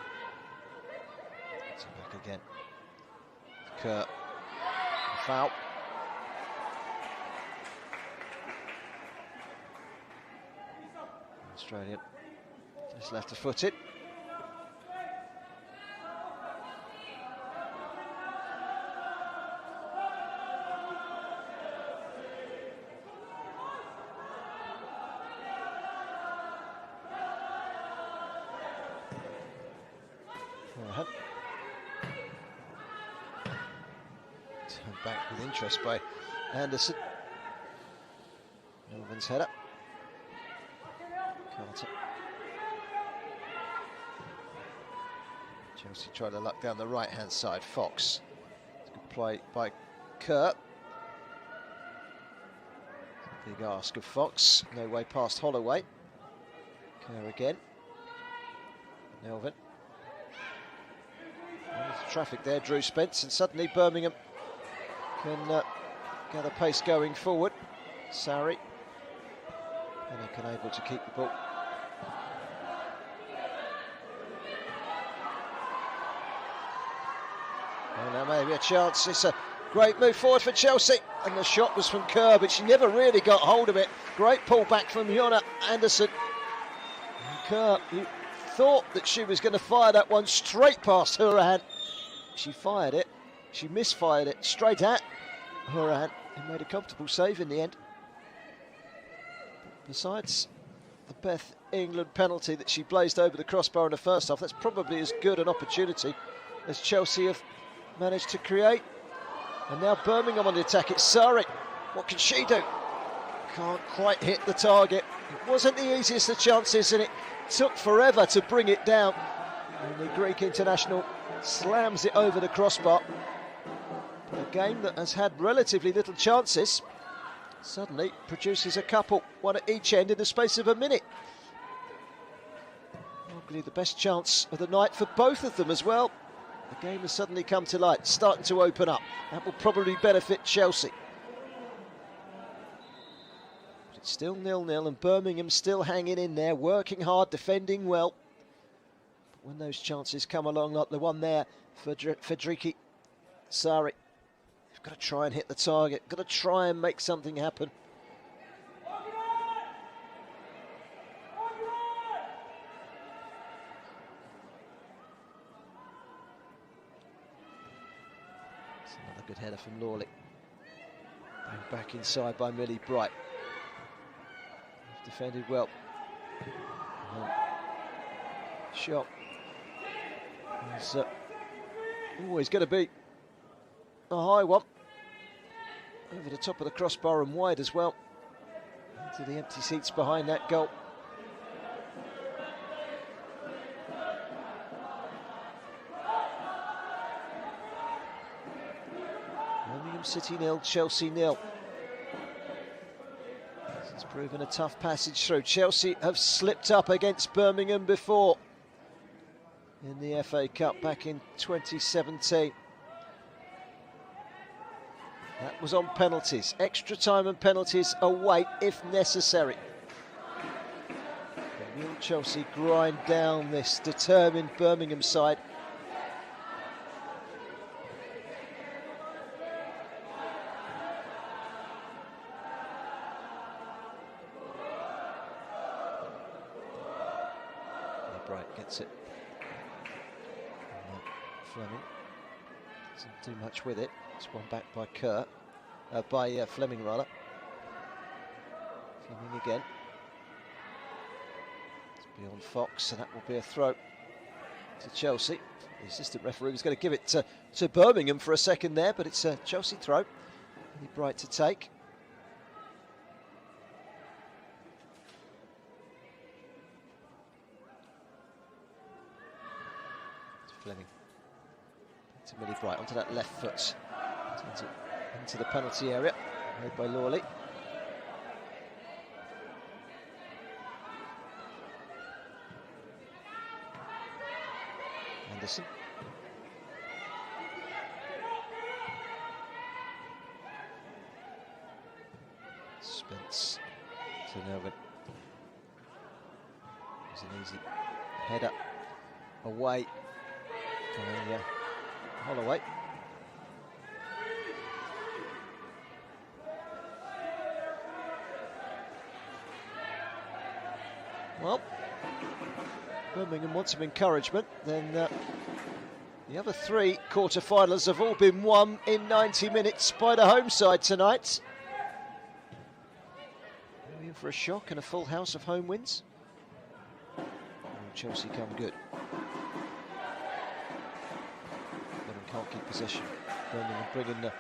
It's back again. Kerr. Foul. Australian just left-footed. Back with interest by Anderson. Melvin's header. Carter. Chelsea try their luck down the right-hand side. Fox. Good play by Kerr. Big ask of Fox. No way past Holloway. Kerr again. Melvin. There's traffic there, Drew Spence, and suddenly Birmingham can gather pace going forward. Sarri. And unable to keep the ball. Well, now maybe a chance. It's a great move forward for Chelsea. And the shot was from Kerr, but she never really got hold of it. Great pull back from Jonna Anderson. And Kerr, you thought that she was going to fire that one straight past Hourihane. She fired it. She misfired it straight at Hourihane and made a comfortable save in the end. Besides the Beth England penalty that she blazed over the crossbar in the first half, that's probably as good an opportunity as Chelsea have managed to create. And now Birmingham on the attack. It's Sarri. What can she do? Can't quite hit the target. It wasn't the easiest of chances, and it took forever to bring it down. And the Greek international slams it over the crossbar. But a game that has had relatively little chances suddenly produces a couple, one at each end in the space of a minute. Probably the best chance of the night for both of them as well. The game has suddenly come to light, starting to open up. That will probably benefit Chelsea. But it's still 0-0 and Birmingham still hanging in there, working hard, defending well. But when those chances come along, like the one there for Federici Sarri, you've got to try and hit the target, got to try and make something happen. It's another good header from Lawley. Banged back inside by Millie Bright. Defended well. Shot. It's always going to be a high one. Over the top of the crossbar and wide as well. Into the empty seats behind that goal. Birmingham City 0, Chelsea 0. It's proven a tough passage through. Chelsea have slipped up against Birmingham before in the FA Cup back in 2017. That was on penalties. Extra time and penalties await if necessary. But will Chelsea grind down this determined Birmingham side? Bright gets it. Fleming doesn't do much with it. It's one back by Kerr, Fleming rather. Fleming again. It's beyond Fox, and that will be a throw to Chelsea. The assistant referee was going to give it to Birmingham for a second there, but it's a Chelsea throw. Really Bright to take. Fleming to Millie Bright onto that left foot, into the penalty area, made by Lawley. Anderson. Spence to Melvin. It was an easy header away. Holloway. Well, Birmingham want some encouragement. Then the other three quarter-finals have all been won in 90 minutes by the home side tonight. Are we in for a shock and a full house of home wins? Will Chelsea come good? Can't keep possession. Birmingham bringing the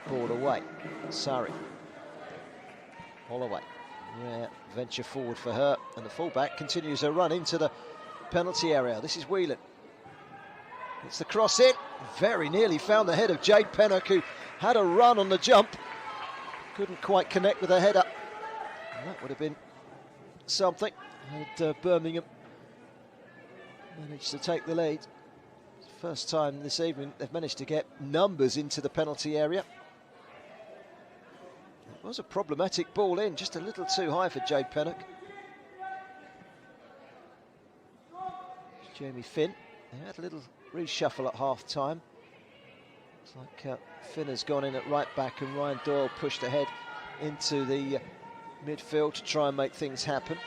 ball away. Surrey. Holloway. Rare venture forward for her, and the fullback continues her run into the penalty area. This is Whelan. It's the cross in. Very nearly found the head of Jade Pennock, who had a run on the jump. Couldn't quite connect with her header. And that would have been something had Birmingham managed to take the lead. First time this evening they've managed to get numbers into the penalty area. It was a problematic ball in, just a little too high for Jade Pennock. Jamie Finn. They had a little reshuffle at half-time. It's like Finn has gone in at right back and Ryan Doyle pushed ahead into the midfield to try and make things happen.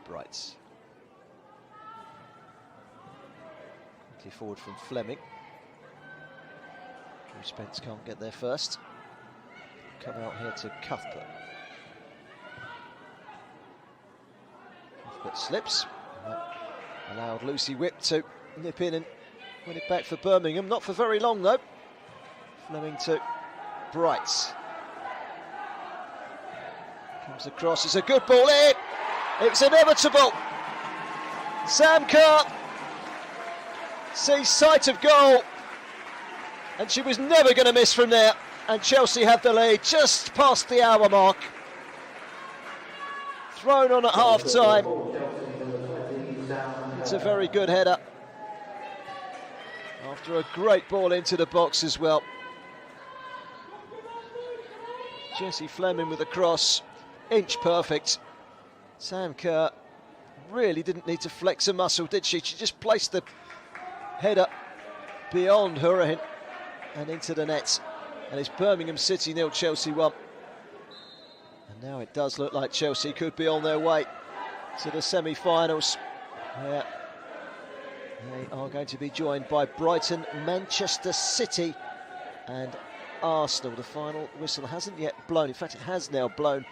Brights. Quickly forward from Fleming. Drew Spence can't get there first. Come out here to Cuthbert. Cuthbert slips. Allowed Lucy Whip to nip in and win it back for Birmingham. Not for very long though. Fleming to Brights. Comes across, it's a good ball in. It's inevitable. Sam Kerr sees sight of goal, and she was never going to miss from there. And Chelsea have the lead just past the hour mark. Thrown on at half-time. It's a very good header. After a great ball into the box as well. Jessie Fleming with a cross, inch perfect. Sam Kerr really didn't need to flex a muscle, did she? She just placed the header beyond Hurahan and into the net. And it's Birmingham City 0, Chelsea 1. And now it does look like Chelsea could be on their way to the semi-finals. Where they are going to be joined by Brighton, Manchester City and Arsenal. The final whistle hasn't yet blown. In fact, it has now blown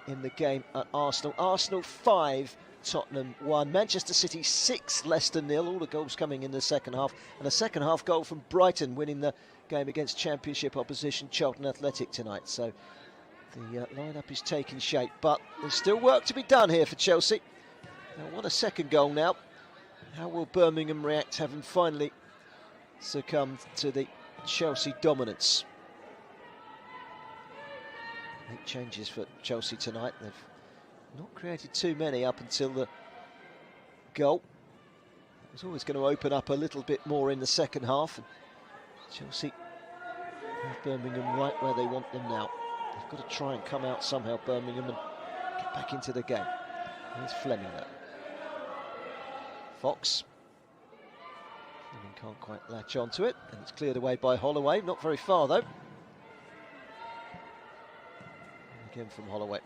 in the game at Arsenal. Arsenal 5, Tottenham 1. Manchester City 6, Leicester 0. All the goals coming in the second half. And a second half goal from Brighton, winning the game against Championship opposition Charlton Athletic tonight. So the lineup is taking shape, but there's still work to be done here for Chelsea. They want a second goal now. How will Birmingham react, having finally succumbed to the Chelsea dominance? 8 changes for Chelsea tonight. They've not created too many up until the goal. It was always going to open up a little bit more in the second half. And Chelsea have Birmingham right where they want them now. They've got to try and come out somehow, Birmingham, and get back into the game. There's Fleming there. Fox. Fleming can't quite latch onto it, and it's cleared away by Holloway. Not very far though. Again from Holloway.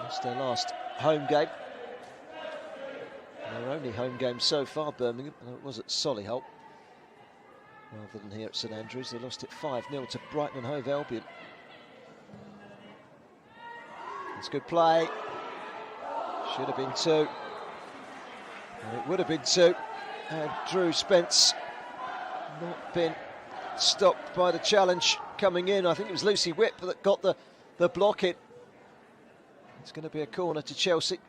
It's their last home game. Their only home game so far, Birmingham, and it was at Solihull rather than here at St Andrews. They lost it 5-0 to Brighton and Hove Albion. It's good play. Should have been 2. And it would have been 2. And Drew Spence not been stopped by the challenge coming in. I think it was Lucy Whip that got the block in. It's going to be a corner to Chelsea.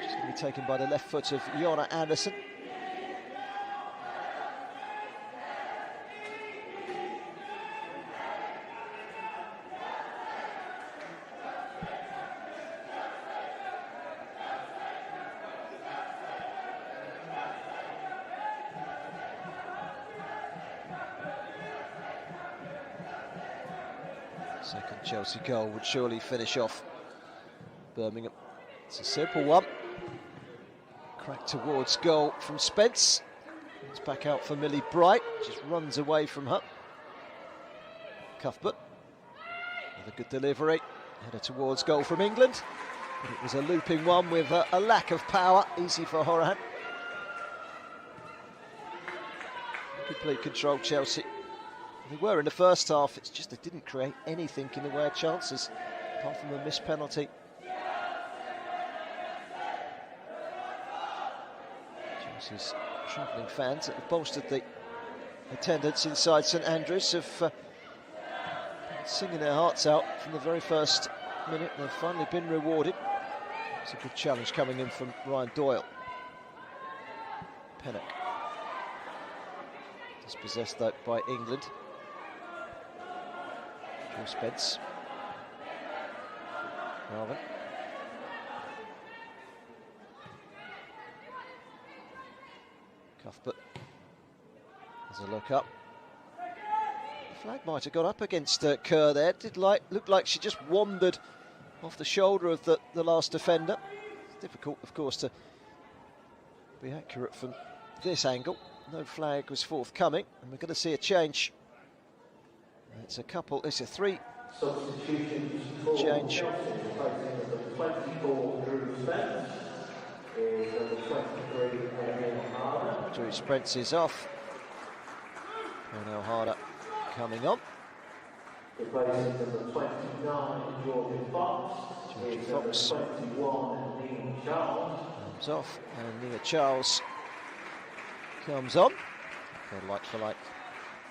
It's going to be taken by the left foot of Jonna Andersson. Second Chelsea goal would surely finish off Birmingham. It's a simple one. Crack towards goal from Spence. It's back out for Millie Bright. Just runs away from her. Cuthbert with a good delivery. Header towards goal from England. But it was a looping one with a lack of power. Easy for Horahan. Complete control Chelsea. They were in the first half, it's just they didn't create anything in the way of chances, apart from a missed penalty. Chelsea's travelling fans that have bolstered the attendance inside St Andrews have singing their hearts out from the very first minute. They've finally been rewarded. It's a good challenge coming in from Ryan Doyle. Pennock. Dispossessed though by England. Drew Spence. Marvin. Cuthbert. There's a look up. The flag might have got up against Kerr there. Looked like she just wandered off the shoulder of the last defender. It's difficult, of course, to be accurate from this angle. No flag was forthcoming, and we're going to see a change. It's a 3 change. Drew Spence is off. Cornell Harder coming on. Replacing number 29, Georgia Fox. Georgia Fox 21, Neil Charles. comes off, and Nia Charles comes on. For a like-for-like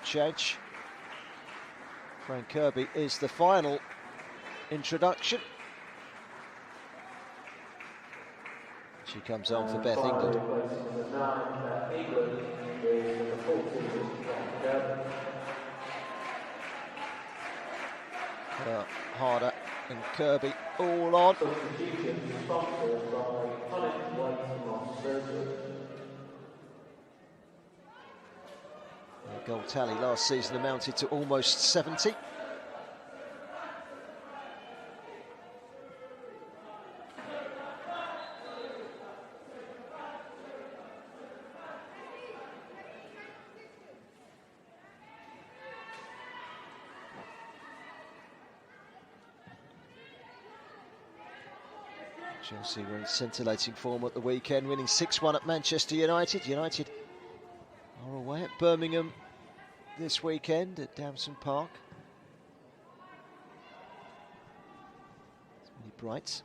change. Frank Kirby is the final introduction. She comes on for Beth England. Replacing number 9, England, is number 14, Frank Kirby. Harder and Kirby all on. Substitution sponsored by Tonic Weight Loss Surgery. The goal tally last season amounted to almost 70. Chelsea were in scintillating form at the weekend, winning 6-1 at Manchester United. United are away at Birmingham this weekend at Damson Park. It's really bright.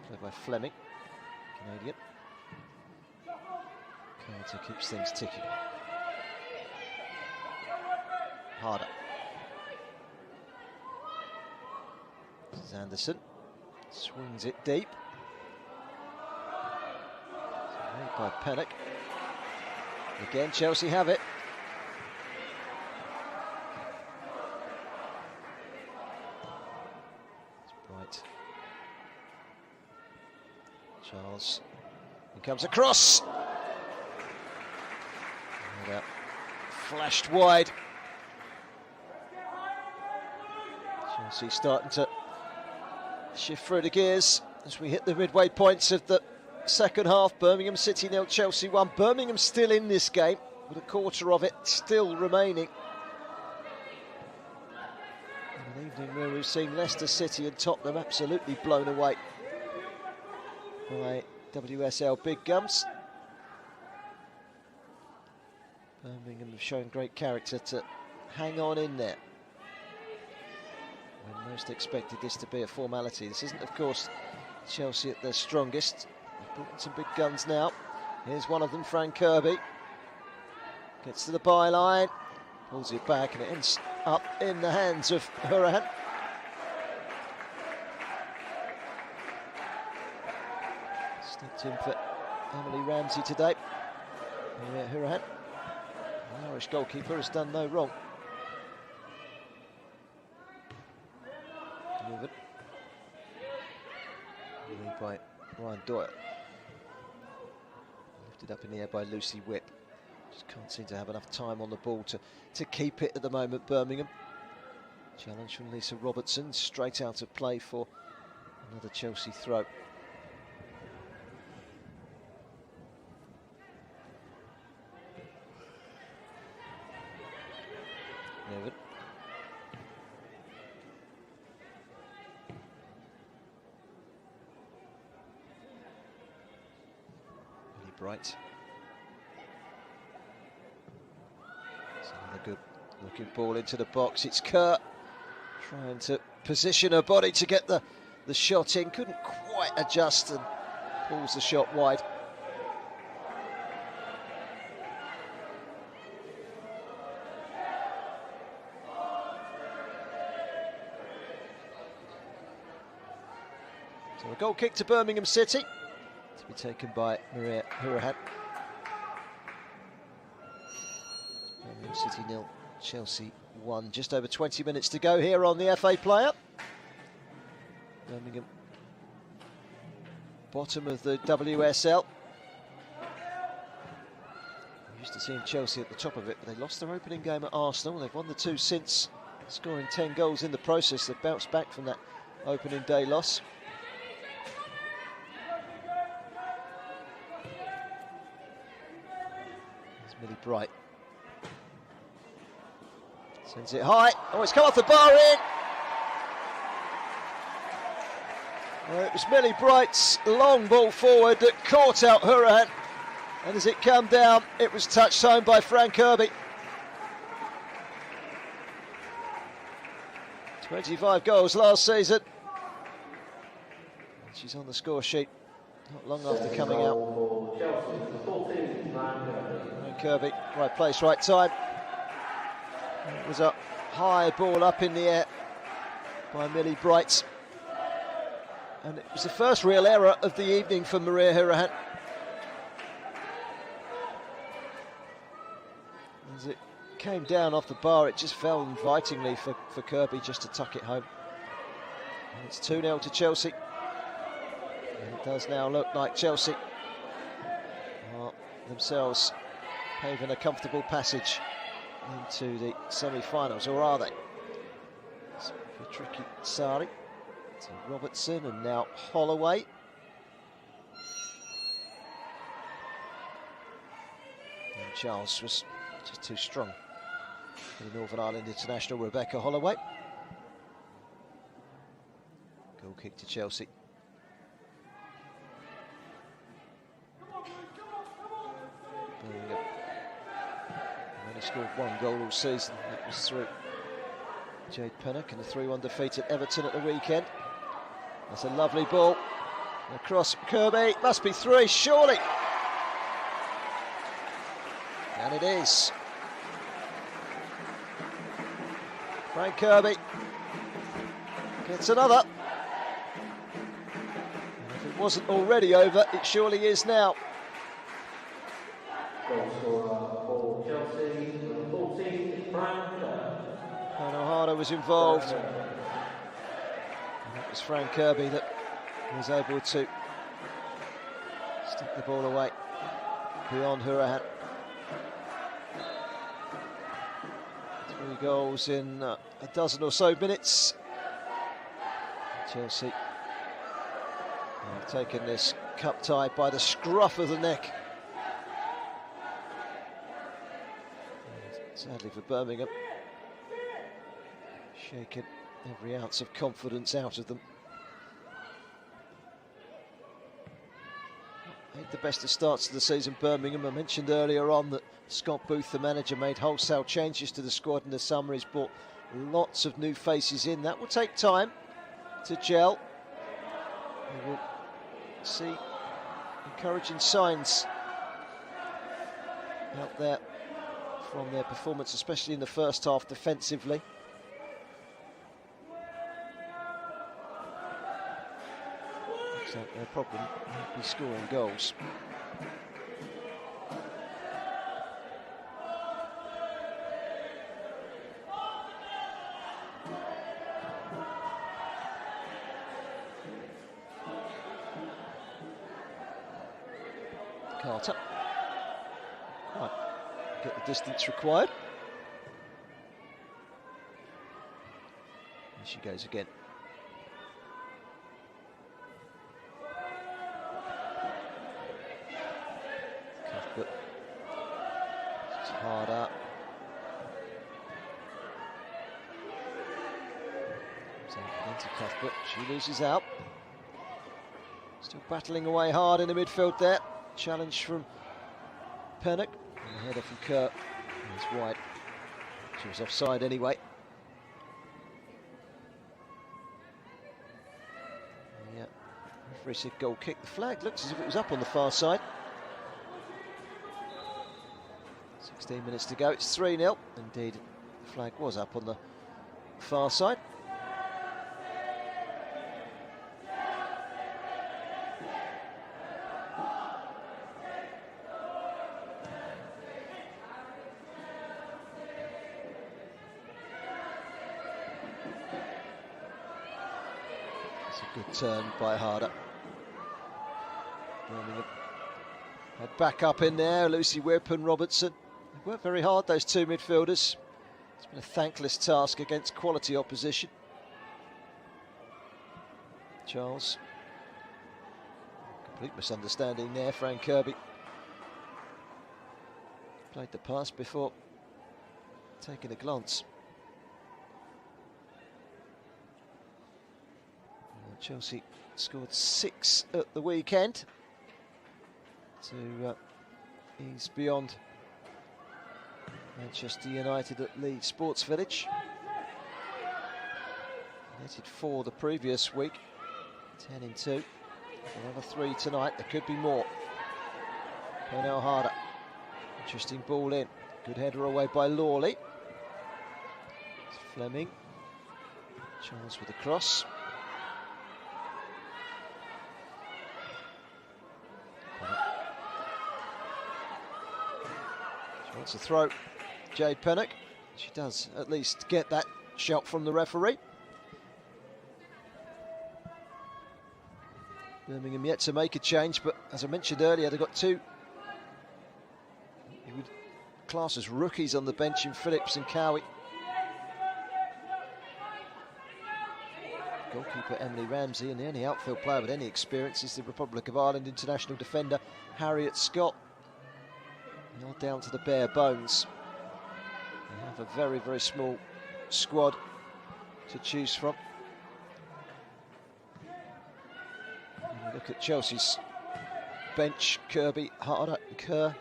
Played by Fleming, Canadian. Carter keeps things ticking. Harder. This is Anderson. Swings it deep. Made by Pennock. Again, Chelsea have it. It's bright. Charles. He comes across. And out. Flashed wide. Chelsea starting to shift through the gears as we hit the midway points of the second half. Birmingham City 0, Chelsea 1. Birmingham still in this game with a quarter of it still remaining. An evening where we've seen Leicester City and Tottenham absolutely blown away by WSL big guns. Birmingham have shown great character to hang on in there when most expected this to be a formality. This isn't, of course, Chelsea at their strongest. They've brought in some big guns now. Here's one of them, Frank Kirby. Gets to the byline, pulls it back, and it ends up in the hands of Hurahan. Stepped in for Emily Ramsey today. Hurahan, the Irish goalkeeper, has done no wrong. Delivered. Lead by Ryan Doyle. Lifted up in the air by Lucy Whip. Just can't seem to have enough time on the ball to keep it at the moment, Birmingham. Challenge from Lisa Robertson, straight out of play for another Chelsea throw. David. Really bright. It's another good looking ball into the box. It's Kerr trying to position her body to get the shot in. Couldn't quite adjust and pulls the shot wide. So a goal kick to Birmingham City to be taken by Maria Hurahan. Birmingham City 0, Chelsea 1. Just over 20 minutes to go here on the FA Player. Birmingham bottom of the WSL. We used to see Chelsea at the top of it, but they lost their opening game at Arsenal. They've won the two since, scoring 10 goals in the process. They've bounced back from that opening day loss. Millie Bright sends it high. Oh, it's come off the bar in. Well, it was Millie Bright's long ball forward that caught out Hurahan, and as it came down, it was touched home by Fran Kirby. 25 goals last season. And she's on the score sheet not long after coming out. Kirby, right place, right time. It was a high ball up in the air by Millie Bright. And it was the first real error of the evening for Maria Hurahan. As it came down off the bar, it just fell invitingly for Kirby just to tuck it home. And it's 2-0 to Chelsea. And it does now look like Chelsea are themselves paving a comfortable passage into the semi-finals, or are they? It's for tricky Sari to Robertson, and now Holloway. And Charles was just too strong for the Northern Ireland international Rebecca Holloway. Goal kick to Chelsea. Birmingham only scored one goal all season. That was through Jade Pennock and the 3-1 defeat at Everton at the weekend. That's a lovely ball. Across Kirby. Must be three, surely. And it is. Frank Kirby gets another. And if it wasn't already over, it surely is now. And O'Hara was involved. And that was Frank Kirby that was able to stick the ball away beyond Hurahan. 3 goals in a dozen or so minutes. Chelsea have taken this cup tie by the scruff of the neck. And sadly for Birmingham, shaken every ounce of confidence out of them. Made the best of starts to the season, Birmingham. I mentioned earlier on that Scott Booth, the manager, made wholesale changes to the squad in the summer. He's brought lots of new faces in. That will take time to gel. We will see encouraging signs out there from their performance, especially in the first half defensively. Looks like their problem might be scoring goals. Carter. Right. Get the distance required. Here she goes again. Cuthbert. It's hard up. So into Cuthbert. She loses out. Still battling away hard in the midfield there. Challenge from Pennock. And a header from Kerr. It's wide. She was offside anyway. Yeah, referee said goal kick. The flag looks as if it was up on the far side. 16 minutes to go, it's 3-0. Indeed, the flag was up on the far side. It's a good turn by Harder. Birmingham had back up in there, Lucy Whip and Robertson. They worked very hard, those two midfielders. It's been a thankless task against quality opposition. Charles. Complete misunderstanding there, Frank Kirby. Played the pass before taking a glance. Chelsea scored 6 at the weekend to ease beyond Manchester United at Leeds Sports Village. Netted 4 the previous week, 10-2. Another 3 tonight, there could be more. Pernell Harder, interesting ball in. Good header away by Lawley. It's Fleming. Charles with a cross. She wants a throw. Jade Pennock. She does at least get that shot from the referee. Birmingham yet to make a change, but as I mentioned earlier, they've got 2 you would class as rookies on the bench in Phillips and Cowie. Goalkeeper Emily Ramsey, and the only outfield player with any experience is the Republic of Ireland international defender Harriet Scott. All down to the bare bones. They have a very, very small squad to choose from. And you look at Chelsea's bench, Kirby, Harder and Kerr.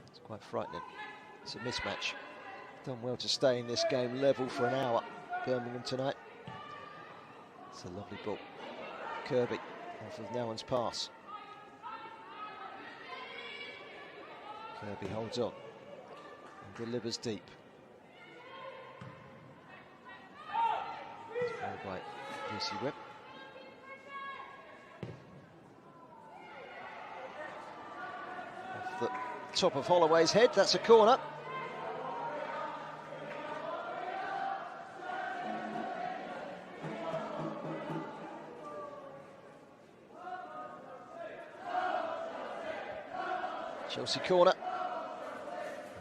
It's quite frightening. It's a mismatch. Done well to stay in this game level for an hour, Birmingham tonight. It's a lovely ball. Kirby off of Nowen's pass. Kirby holds on and delivers deep. It's played by Lucy Whip. Off the top of Holloway's head, that's a corner. Chelsea corner.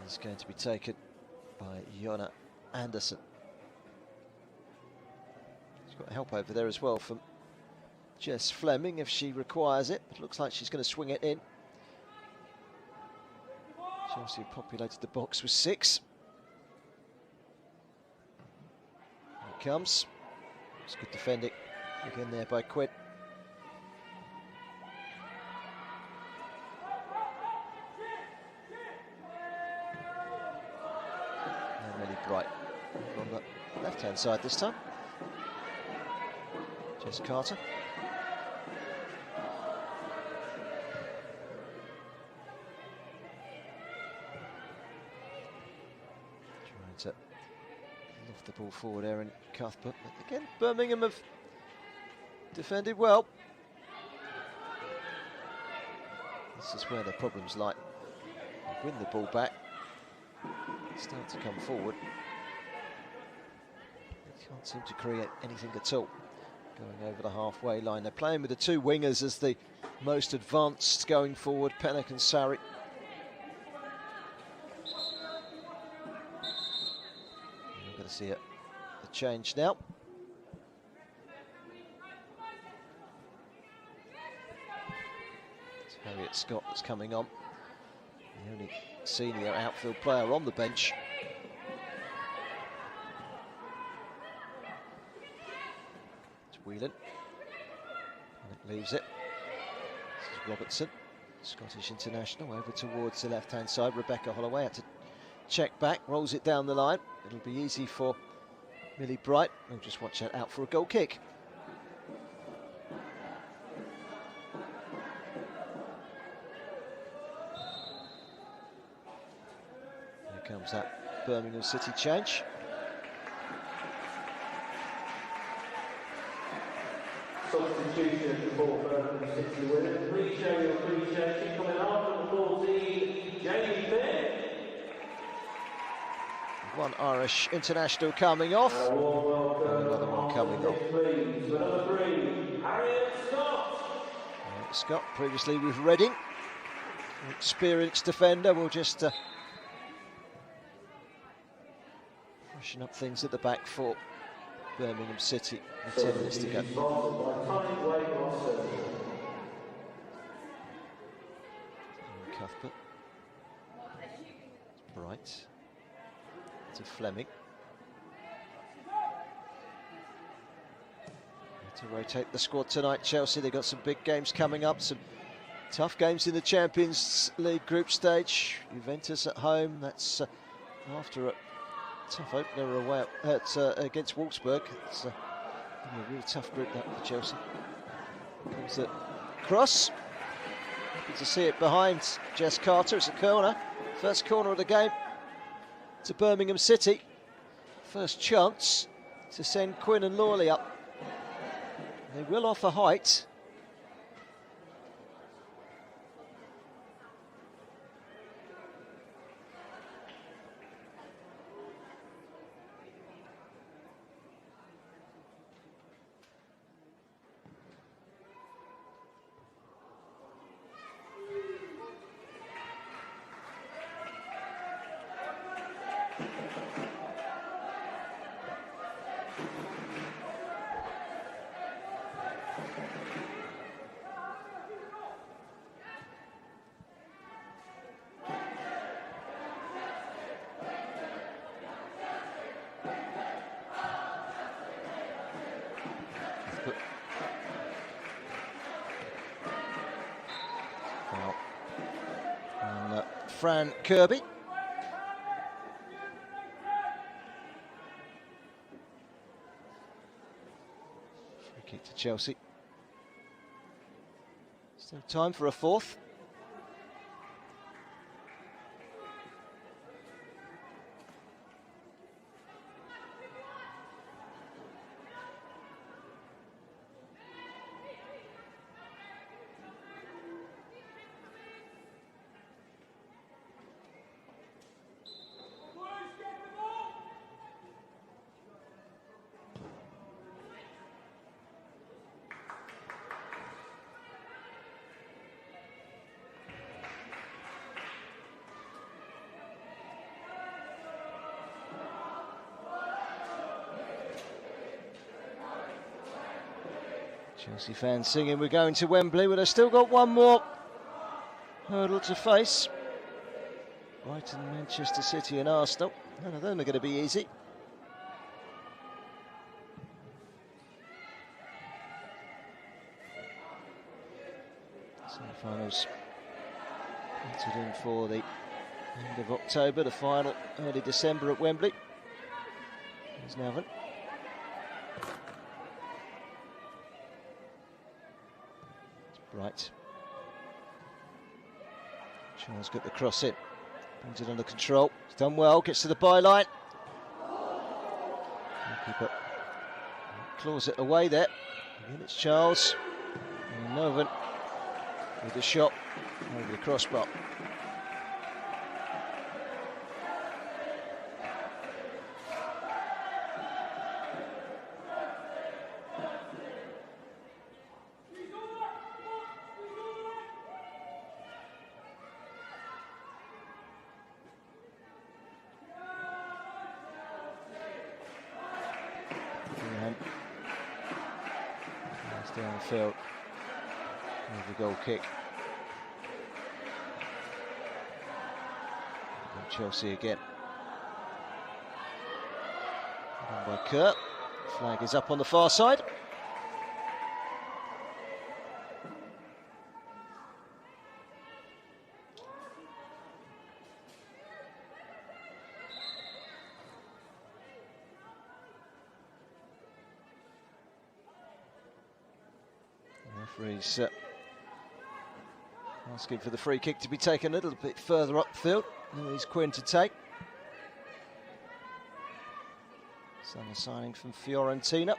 Is going to be taken by Jonna Anderson. She's got help over there as well from Jess Fleming if she requires it. It looks like she's going to swing it in. Chelsea have populated the box with 6. Here it comes. It's good defending again there by Quinn. Right on the left-hand side this time. Jess Carter. Trying to loft the ball forward, Erin Cuthbert. But again, Birmingham have defended well. This is where the problems lie. They win the ball back. Start to come forward. They can't seem to create anything at all. Going over the halfway line. They're playing with the 2 wingers as the most advanced going forward, Pennock and Sarri. We're going to see a change now. It's Harriet Scott that's coming on. The only senior outfield player on the bench. It's Whelan. And it leaves it. This is Robertson, Scottish international, over towards the left-hand side. Rebecca Holloway had to check back, rolls it down the line. It'll be easy for Millie Bright. We'll just watch that out for a goal kick. Here comes that Birmingham City change. Substitution for Birmingham City winners. Please show your appreciation. Coming on from 14, Jamie Fair. One Irish international coming off. And another one coming on. Please, number 3, Harriet Scott. Scott, previously with Reading. Experienced defender, will just freshen up things at the back for Birmingham City with 10 minutes to go. Cuthbert. Bright. To Fleming. To rotate the squad tonight, Chelsea. They've got some big games coming up, some tough games in the Champions League group stage. Juventus at home, that's after a tough opener away against Wolfsburg. It's a really tough group that for Chelsea. Comes the cross. Happy to see it behind Jess Carter. It's a corner. First corner of the game to Birmingham City. First chance to send Quinn and Lawley up. They will offer height. And Fran Kirby. Free kick to Chelsea. Still time for a fourth. Chelsea fans singing we're going to Wembley, but they've still got one more hurdle to face. Brighton, Manchester City and Arsenal. None of them are going to be easy. Semi-finals entered in for the end of October, the final early December at Wembley. Here's Navan. Right. Charles got the cross in. Brings it under control. He's done well. Gets to the byline. Keeper claws it away there. Again, it's Charles. And Novan with the shot over the crossbar. Downfield with the goal kick. And Chelsea again. Done by Kurt. Flag is up on the far side. Referee's asking for the free kick to be taken a little bit further upfield. Now he's Quinn to take. Summer signing from Fiorentina.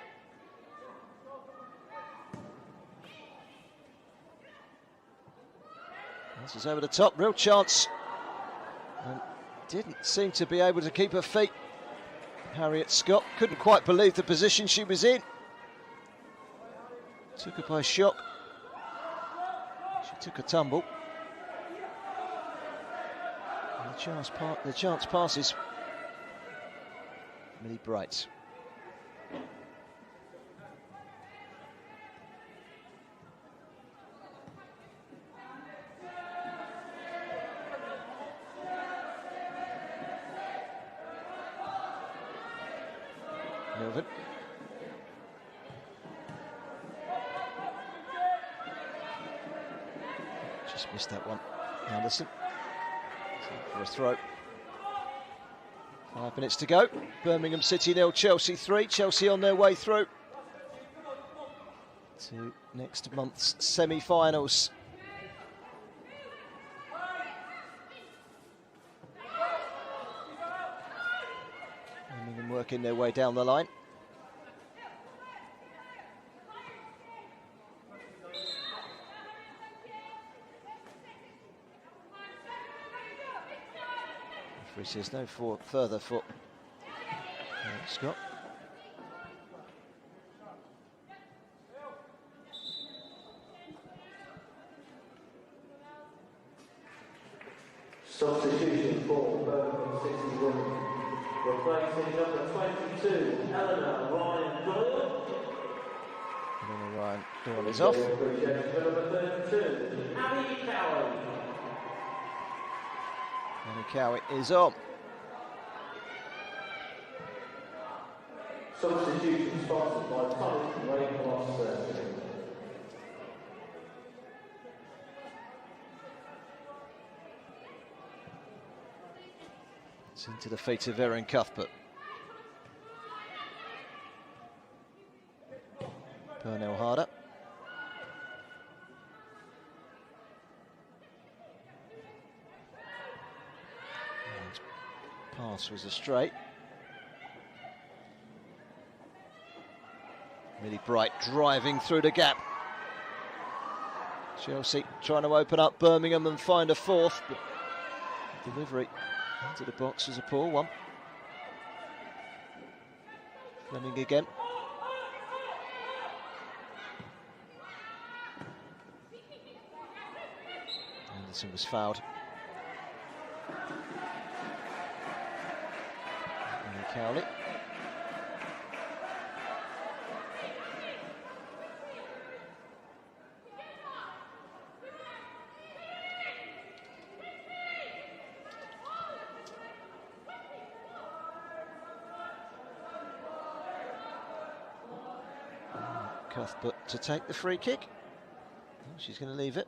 This is over the top, real chance. And didn't seem to be able to keep her feet. Harriet Scott couldn't quite believe the position she was in. Took her by shock. She took a tumble. And the chance passes. Millie Bright. Melvin. Just missed that one. Anderson. For a throw. 5 minutes to go. Birmingham City 0, Chelsea 3. Chelsea on their way through to next month's semi-finals. Birmingham working their way down the line. Referee says no further for Scott. Substitution for Birmingham City women. Replacing number 22, Eleanor Ryan Doyle. Eleanor Ryan Doyle is off. Number 32, Abby Cowie. Annie Cowie is on. Substitution sponsored by Tonic Weight Loss Surgery. It's into the feet of Erin Cuthbert. Pernell Harder. Pass was a straight. Millie Bright driving through the gap. Chelsea trying to open up Birmingham and find a fourth, but delivery into the box was a poor one. Fleming again. Anderson was fouled. Cowley. Cuthbert to take the free kick. She's going to leave it.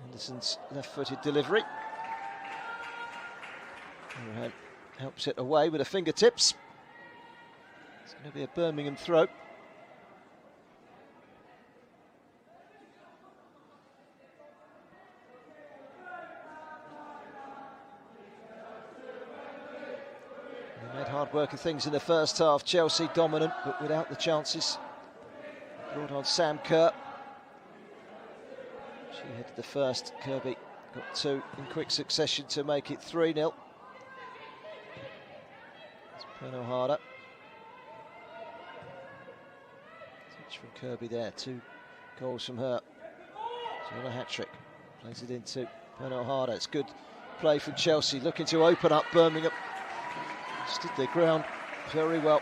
Anderson's left-footed delivery. Overhead. Helps it away with her fingertips. It's going to be a Birmingham throw. They made hard work of things in the first half. Chelsea dominant, but without the chances. Brought on Sam Kerr. She headed the first. Kirby got two in quick succession to make it 3-0. Pernell Harder. Touch from Kirby there, 2 goals from her. She's on a hat-trick. Plays it into Pernell Harder. It's good play from Chelsea, looking to open up Birmingham. Stood their ground very well.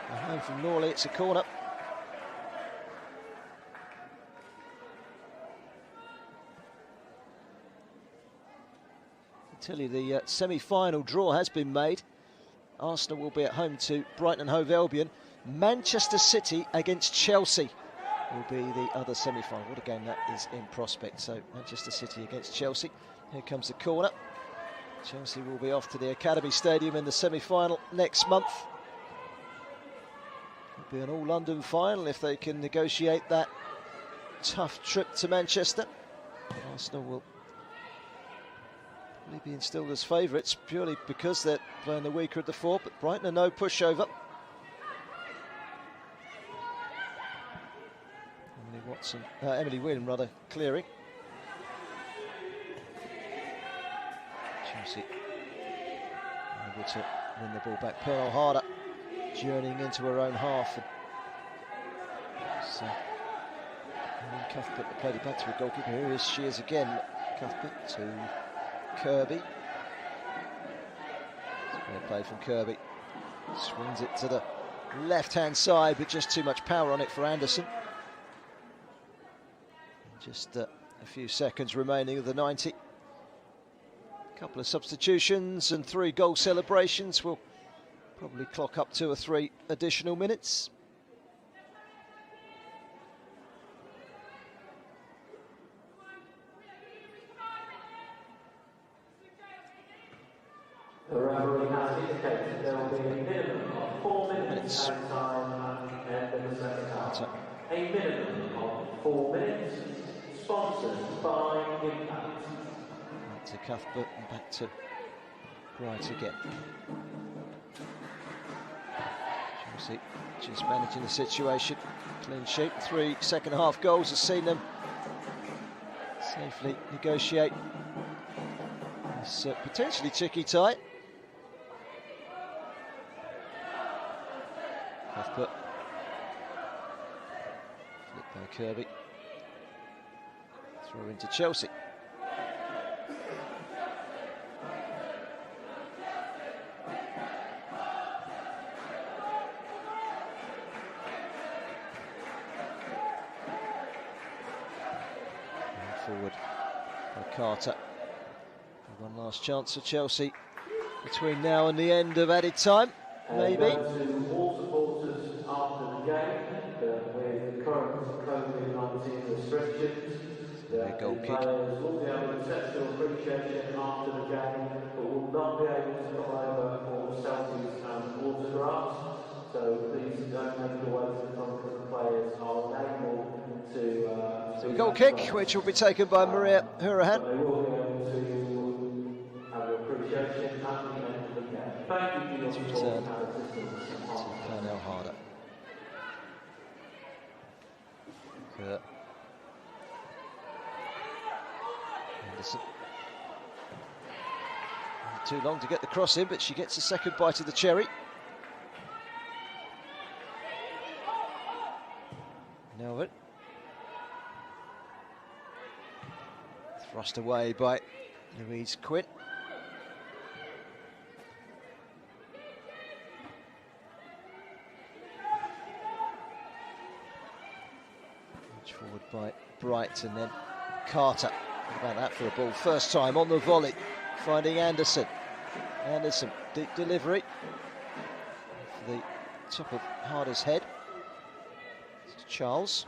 Home from Norley, it's a corner. I tell you, the semi-final draw has been made. Arsenal will be at home to Brighton and Hove Albion. Manchester City against Chelsea will be the other semi-final. What a game that is in prospect. So Manchester City against Chelsea. Here comes the corner. Chelsea will be off to the Academy Stadium in the semi-final next month. Be an all-London final if they can negotiate that tough trip to Manchester. Arsenal will probably be instilled as favourites purely because they're playing the weaker of the four, but Brighton are no pushover. Emily Wynne clearing. Chelsea able to win the ball back. Pearl Harder journeying into her own half. So Cuthbert played it back to a goalkeeper. Here she is again. Cuthbert to Kirby. Great play from Kirby. Swings it to the left-hand side, but just too much power on it for Anderson. Just a few seconds remaining of the 90. A couple of substitutions and 3 goal celebrations will probably clock up 2 or 3 additional minutes. The referee has indicated there will be a minimum of 4 minutes at time at the end of the second half. A minimum of 4 minutes. Sponsored by Impact. Back to Cuthbert and back to Bright again. Chelsea just managing the situation. Clean sheet. 3 second half goals has seen them safely negotiate this potentially tricky tie. Cuthbert. Flipped by Kirby. Throw into Chelsea. Forward by Carter. One last chance for Chelsea between now and the end of added time, maybe. To all supporters after the game, with current COVID-19 restrictions, a goal kick. Players will be able to accept your appreciation after the game, but will not be able to come over for selfies and autographs. So please don't make your way to the front of the players are unable to. A goal kick, which will be taken by Maria Hurahan. They will be able to have your appreciation at the end of the game. Thank you for your support and assistance. Pernell Harder. Anderson. Not too long to get the cross in, but she gets a second bite of the cherry. Nelvin. Thrust away by Louise Quinn. Forward by Bright and then Carter. How about that for a ball? First time on the volley, finding Anderson. Anderson, deep delivery for the top of Harder's head. It's Charles.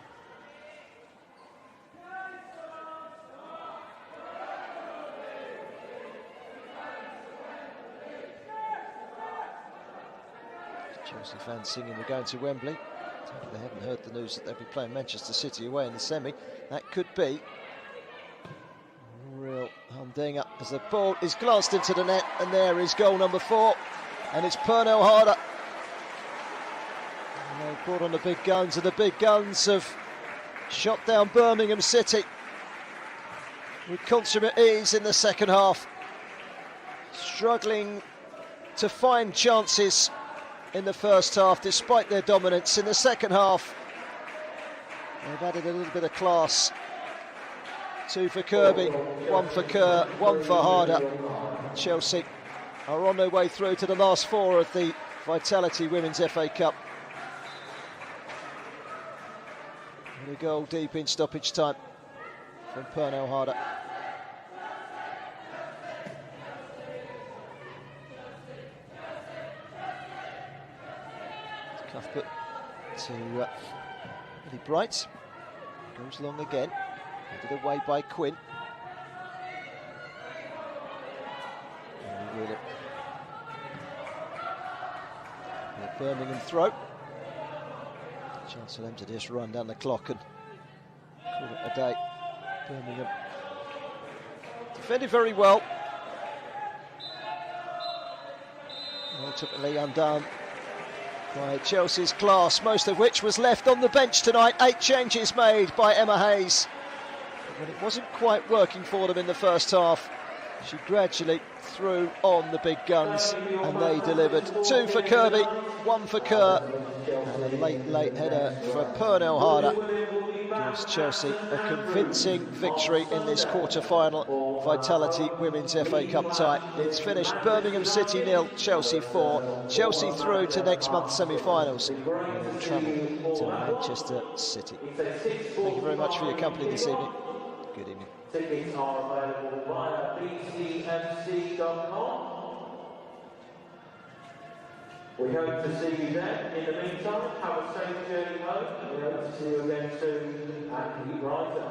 Chelsea fans singing "We're going to Wembley." They haven't heard the news that they'll be playing Manchester City away in the semi. That could be a real humdinger as the ball is glanced into the net, and there is goal number 4, and it's Pernell Harder. And they've brought on the big guns, and the big guns have shot down Birmingham City with consummate ease in the second half, struggling to find chances in the first half despite their dominance. In the second half they've added a little bit of class. 2 for Kirby, 1 for Kerr, 1 for Harder. Chelsea are on their way through to the last 4 of the Vitality Women's FA Cup. And a goal deep in stoppage time from Pernell Harder. Cuthbert to Eddie Bright. Goes long again. Headed away by Quinn. The Birmingham throw. Chance for them to just run down the clock and call it a day. Birmingham defended very well. Ultimately undone by Chelsea's class, most of which was left on the bench tonight. 8 changes made by Emma Hayes. But when it wasn't quite working for them in the first half, she gradually threw on the big guns and they delivered. 2 for Kirby, 1 for Kerr, and a late header for Pernell Harder gives Chelsea a convincing victory in this quarter-final Vitality Women's FA Cup tie. It's finished Birmingham City 0, Chelsea 4. Chelsea through to next month's semi-finals and will travel to Manchester City. Thank you very much for your company this evening. Good evening. Tickets are available via bcmc.com. We hope to see you then. In the meantime, have a safe journey home, and we hope to see you again soon at the Brighton.